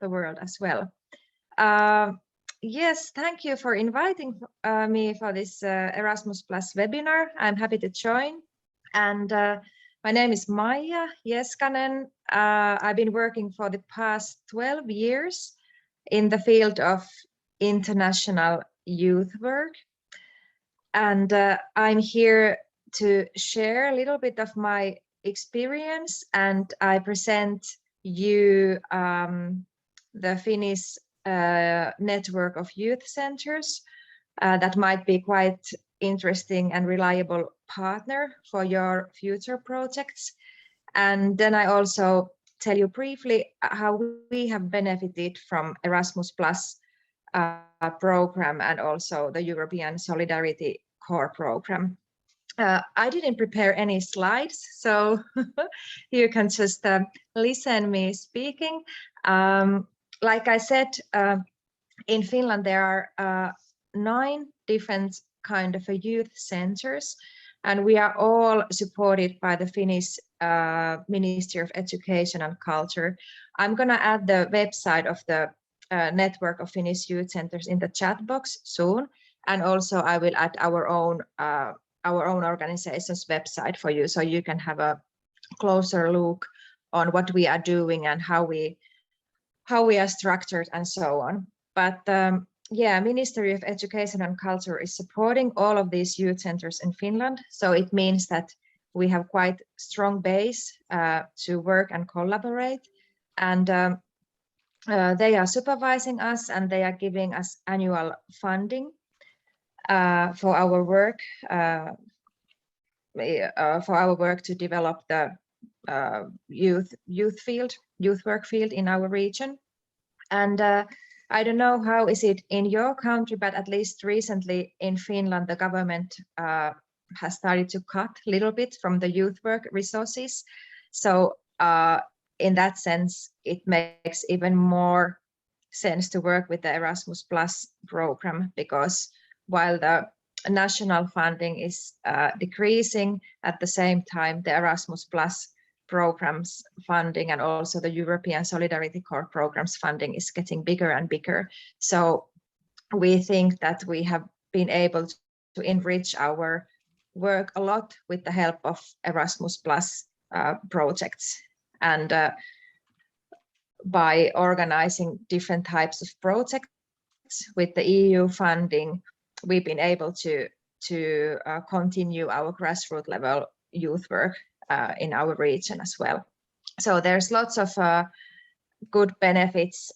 the world as well. Yes, thank you for inviting me for this Erasmus Plus webinar. I'm happy to join. And my name is Maija Jeskanen. I've been working for the past 12 years in the field of international youth work. And I'm here to share a little bit of my experience, and I present you the Finnish network of youth centers that might be quite interesting and reliable partner for your future projects. And then I also tell you briefly how we have benefited from Erasmus Plus program and also the European Solidarity Core program. I didn't prepare any slides, so you can just listen me speaking. Like I said, in Finland there are 9 different kind of youth centers, and we are all supported by the Finnish Ministry of Education and Culture. I'm going to add the website of the network of Finnish youth centers in the chat box soon, and also I will add our own organization's website for you, so you can have a closer look on what we are doing and how we are structured and so on. But yeah, Ministry of Education and Culture is supporting all of these youth centers in Finland. So it means that we have quite strong base to work and collaborate. And they are supervising us, and they are giving us annual funding for our work to develop the youth work field in our region. And I don't know how is it in your country, but at least recently in Finland, the government has started to cut a little bit from the youth work resources. So in that sense, it makes even more sense to work with the Erasmus Plus program, because while the national funding is decreasing, at the same time, the Erasmus Plus programs funding and also the European Solidarity Core programs funding is getting bigger and bigger. So we think that we have been able to enrich our work a lot with the help of Erasmus Plus projects. And by organizing different types of projects with the EU funding, we've been able to continue our grassroots level youth work in our region as well. So there's lots of good benefits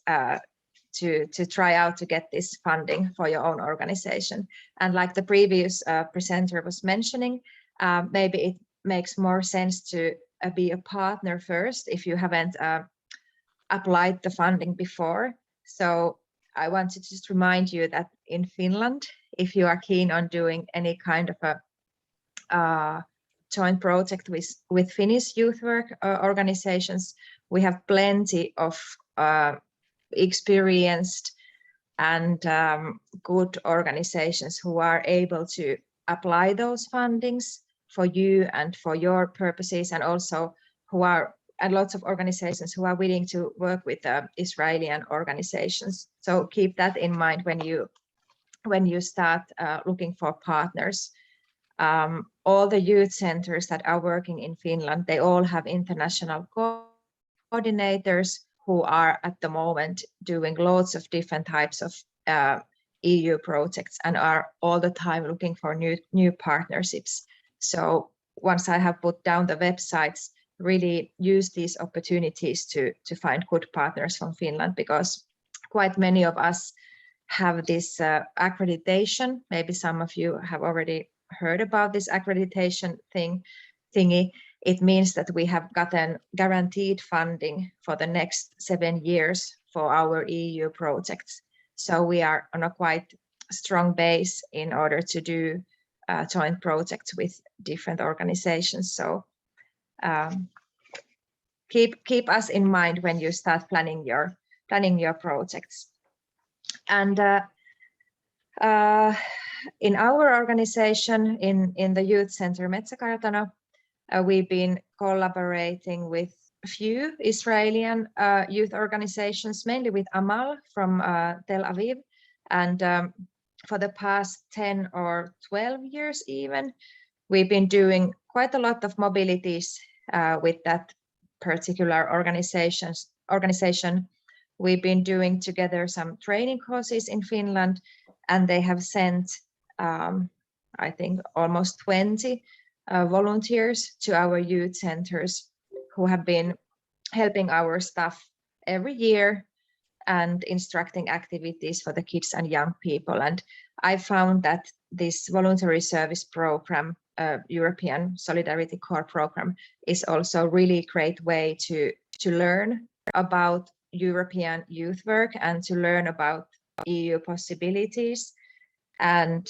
to try out to get this funding for your own organization. And like the previous presenter was mentioning, maybe it makes more sense to be a partner first if you haven't applied the funding before. So I want to just remind you that in Finland, if you are keen on doing any kind of a joint project with Finnish youth work organizations, we have plenty of experienced and good organizations who are able to apply those fundings for you and for your purposes, and also lots of organizations who are willing to work with Israeli organizations. So keep that in mind when you start looking for partners. All the youth centers that are working in Finland, they all have international coordinators who are at the moment doing lots of different types of EU projects and are all the time looking for new partnerships. So once I have put down the websites, really use these opportunities to find good partners from Finland, because quite many of us have this accreditation. Maybe some of you have already heard about this accreditation thingy. It means that we have gotten guaranteed funding for the next 7 years for our EU projects. So we are on a quite strong base in order to do joint projects with different organizations. So keep us in mind when you start planning your projects. And in our organization, in the Youth Center Metsäkartano, we've been collaborating with a few Israeli youth organizations, mainly with Amal from Tel Aviv. And for the past 10 or 12 years even, we've been doing quite a lot of mobilities with that particular organization. We've been doing together some training courses in Finland, and they have sent, I think, almost 20 volunteers to our youth centers who have been helping our staff every year and instructing activities for the kids and young people. And I found that this voluntary service program, European Solidarity Corps program, is also a really great way to learn about European youth work and to learn about EU possibilities. And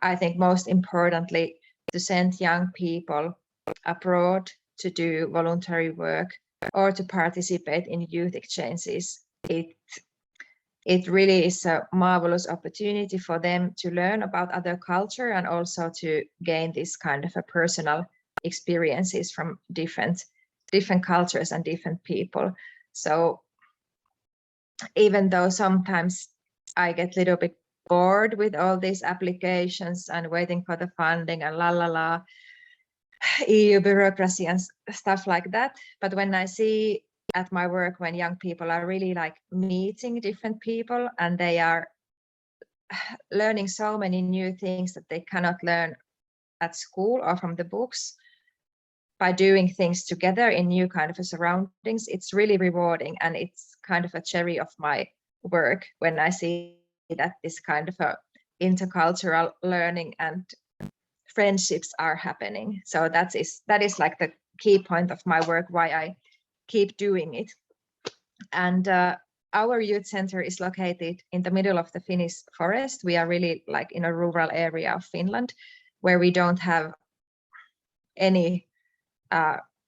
I think most importantly, to send young people abroad to do voluntary work or to participate in youth exchanges. It really is a marvelous opportunity for them to learn about other culture and also to gain this kind of a personal experiences from different cultures and different people. So even though sometimes I get a little bit bored with all these applications and waiting for the funding and EU bureaucracy and stuff like that, but when I see at my work when young people are really like meeting different people and they are learning so many new things that they cannot learn at school or from the books, by doing things together in new kind of surroundings, it's really rewarding, and it's kind of a cherry of my work when I see that this kind of a intercultural learning and friendships are happening. So that is like the key point of my work, why I keep doing it. And our youth center is located in the middle of the Finnish forest. We are really like in a rural area of Finland where we don't have any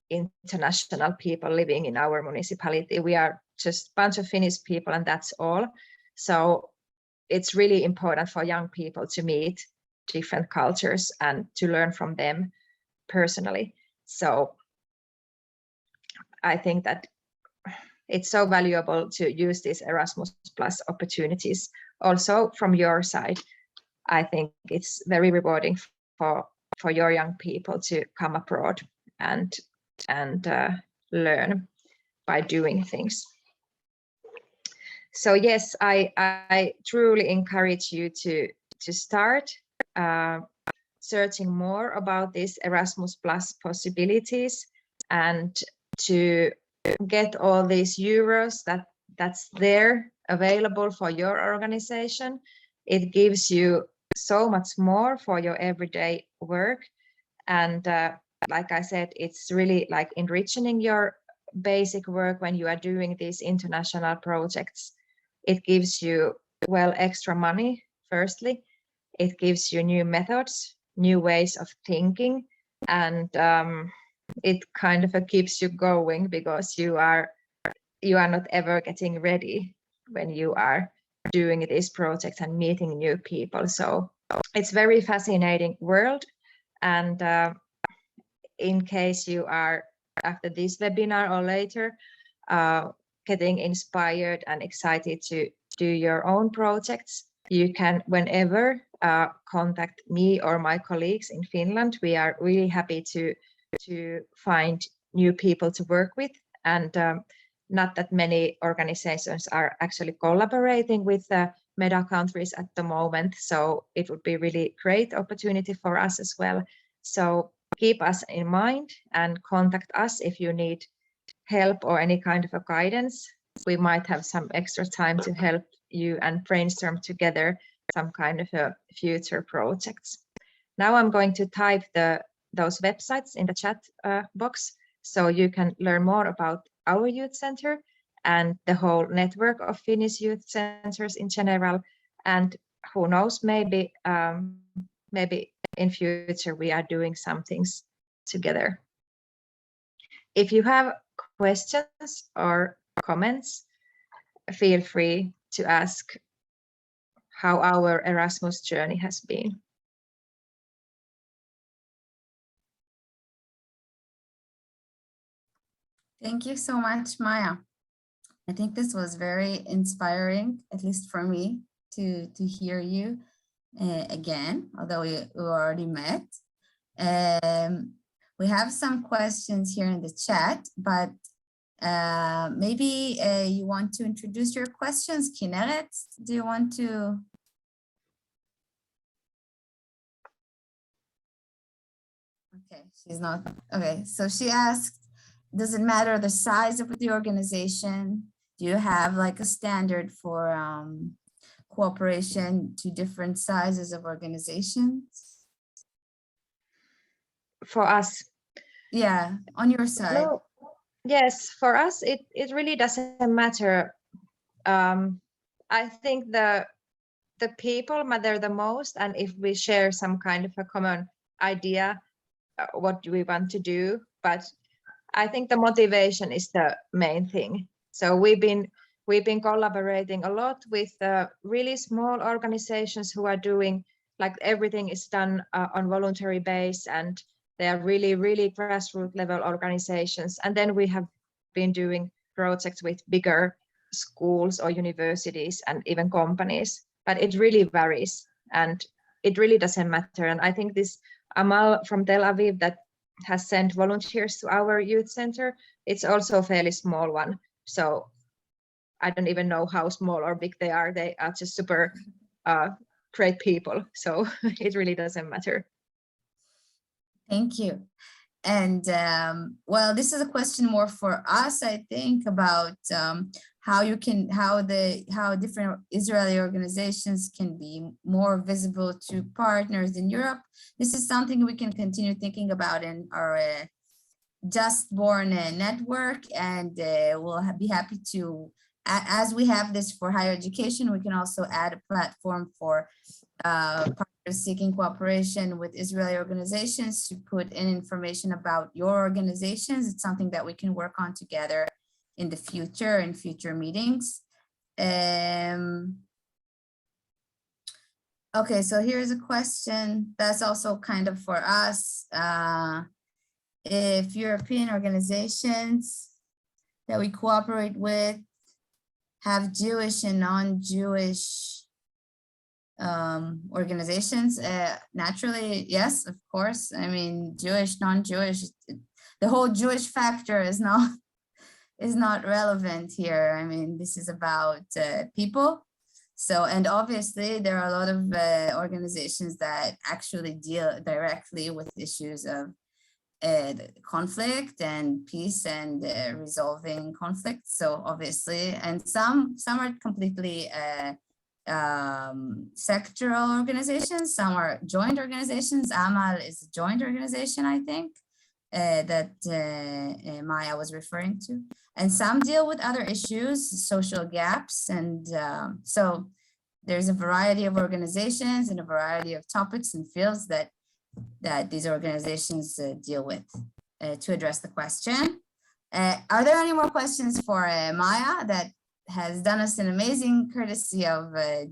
international people living in our municipality. We are just a bunch of Finnish people and that's all. So it's really important for young people to meet different cultures and to learn from them personally. So I think that it's so valuable to use these Erasmus Plus opportunities. Also from your side, I think it's very rewarding for your young people to come abroad and learn by doing things. So yes, I truly encourage you to start searching more about these Erasmus Plus possibilities and to get all these euros that's there available for your organization. It gives you so much more for your everyday work. And like I said, it's really like enriching your basic work when you are doing these international projects. It gives you, well, extra money, firstly. It gives you new methods, new ways of thinking, and it kind of keeps you going, because you are not ever getting ready when you are doing these projects and meeting new people. So it's very fascinating world. And in case you are, after this webinar or later, getting inspired and excited to do your own projects, you can whenever contact me or my colleagues in Finland. We are really happy to find new people to work with, and not that many organizations are actually collaborating with MEDA countries at the moment, so it would be really great opportunity for us as well. So keep us in mind and contact us if you need help or any kind of a guidance. We might have some extra time to help you and brainstorm together some kind of a future projects. Now I'm going to type those websites in the chat box, so you can learn more about our youth center and the whole network of Finnish youth centers in general. And who knows, maybe in future we are doing some things together. If you have questions or comments, feel free to ask how our Erasmus journey has been. Thank you so much, Maya. I think this was very inspiring, at least for me, to hear you again, although we already met. We have some questions here in the chat, but maybe you want to introduce your questions, Kineret? Do you want to? Okay, she's not. Okay, so she asked, does it matter the size of the organization? Do you have like a standard for cooperation to different sizes of organizations? For us? Yeah, on your side. No. Yes, for us, it really doesn't matter. I think the people matter the most, and if we share some kind of a common idea, what do we want to do? But I think the motivation is the main thing. So we've been collaborating a lot with really small organizations who are doing, like, everything is done on voluntary base, and they are really grassroots level organizations. And then we have been doing projects with bigger schools or universities and even companies, but it really varies and it really doesn't matter. And I think this Amal from Tel Aviv that has sent volunteers to our youth center, it's also a fairly small one. So I don't even know how small or big they are. They are just super great people. So it really doesn't matter. Thank you. And well, this is a question more for us, I think, about how different Israeli organizations can be more visible to partners in Europe. This is something we can continue thinking about in our Just Born network, and we'll be happy to, as we have this for higher education, we can also add a platform for partners seeking cooperation with Israeli organizations to put in information about your organizations. It's something that we can work on together in the future, in future meetings. Okay, so here's a question that's also kind of for us. If European organizations that we cooperate with have Jewish and non-Jewish organizations, naturally, yes, of course. I mean, Jewish, non-Jewish, the whole Jewish factor is not relevant here. I mean, this is about people. So, and obviously there are a lot of organizations that actually deal directly with issues of conflict and peace and resolving conflicts. So obviously, and some are completely sectoral organizations, some are joint organizations. Amal is a joint organization, I think, that Maya was referring to. And some deal with other issues, social gaps. And so there's a variety of organizations and a variety of topics and fields that these organizations deal with. to address the question. Are there any more questions for Maya that has done us an amazing courtesy of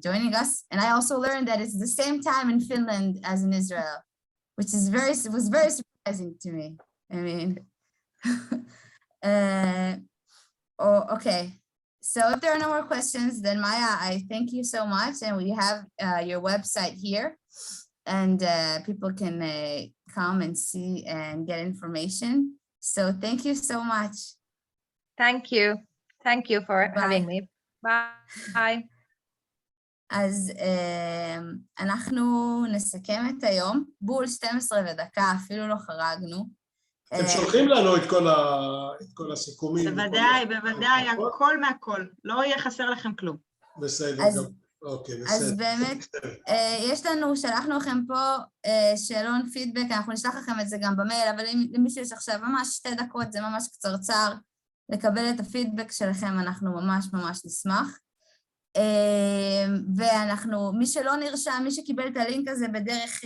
joining us? And I also learned that it's the same time in Finland as in Israel, which is was very surprising to me. I mean, okay. So if there are no more questions, then Maya, I thank you so much. And we have your website here, and people can come and see and get information. So thank you so much. Thank you. Thank you for having me. Bye. אז אנחנו נסכם את היום, בול 12 ודקה, אפילו לא חרגנו. אתם שולחים לנו את כל הסיכומים. בוודאי, בוודאי, הכל מהכל. לא יהיה חסר לכם כלום. בסדר, אוקיי, בסדר. אז באמת, יש לנו, שלחנו לכם פה שאלון פידבק, אנחנו נשלח לכם את זה גם במייל, אבל למי שיש עכשיו ממש 2 דקות, זה ממש קצרצר, לקבל את הפידבק שלכם, אנחנו ממש ממש נשמח. ואנחנו, מי שלא נרשם, מי שקיבל את הלינק הזה בדרך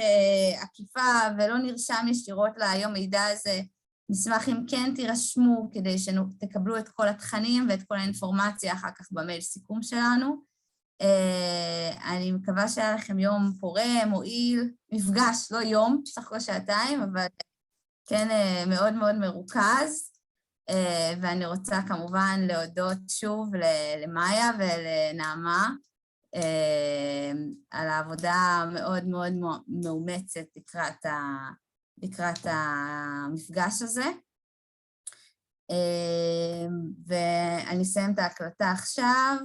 עקיפה ולא נרשם ישירות ליום מידע הזה, נשמח אם כן תירשמו כדי שתקבלו את כל התכנים ואת כל האינפורמציה אחר כך במייל סיכום שלנו. אני מקווה שהיה לכם יום פורה, מועיל, מפגש, לא יום, בסך הכל 2 שעתיים, אבל כן מאוד מאוד מרוכז. ואני רוצה כמובן להודות שוב למאיה ולנעמה על העבודה המאוד מאוד מאומצת לקראת המפגש הזה. ואני אסיים את ההקלטה עכשיו.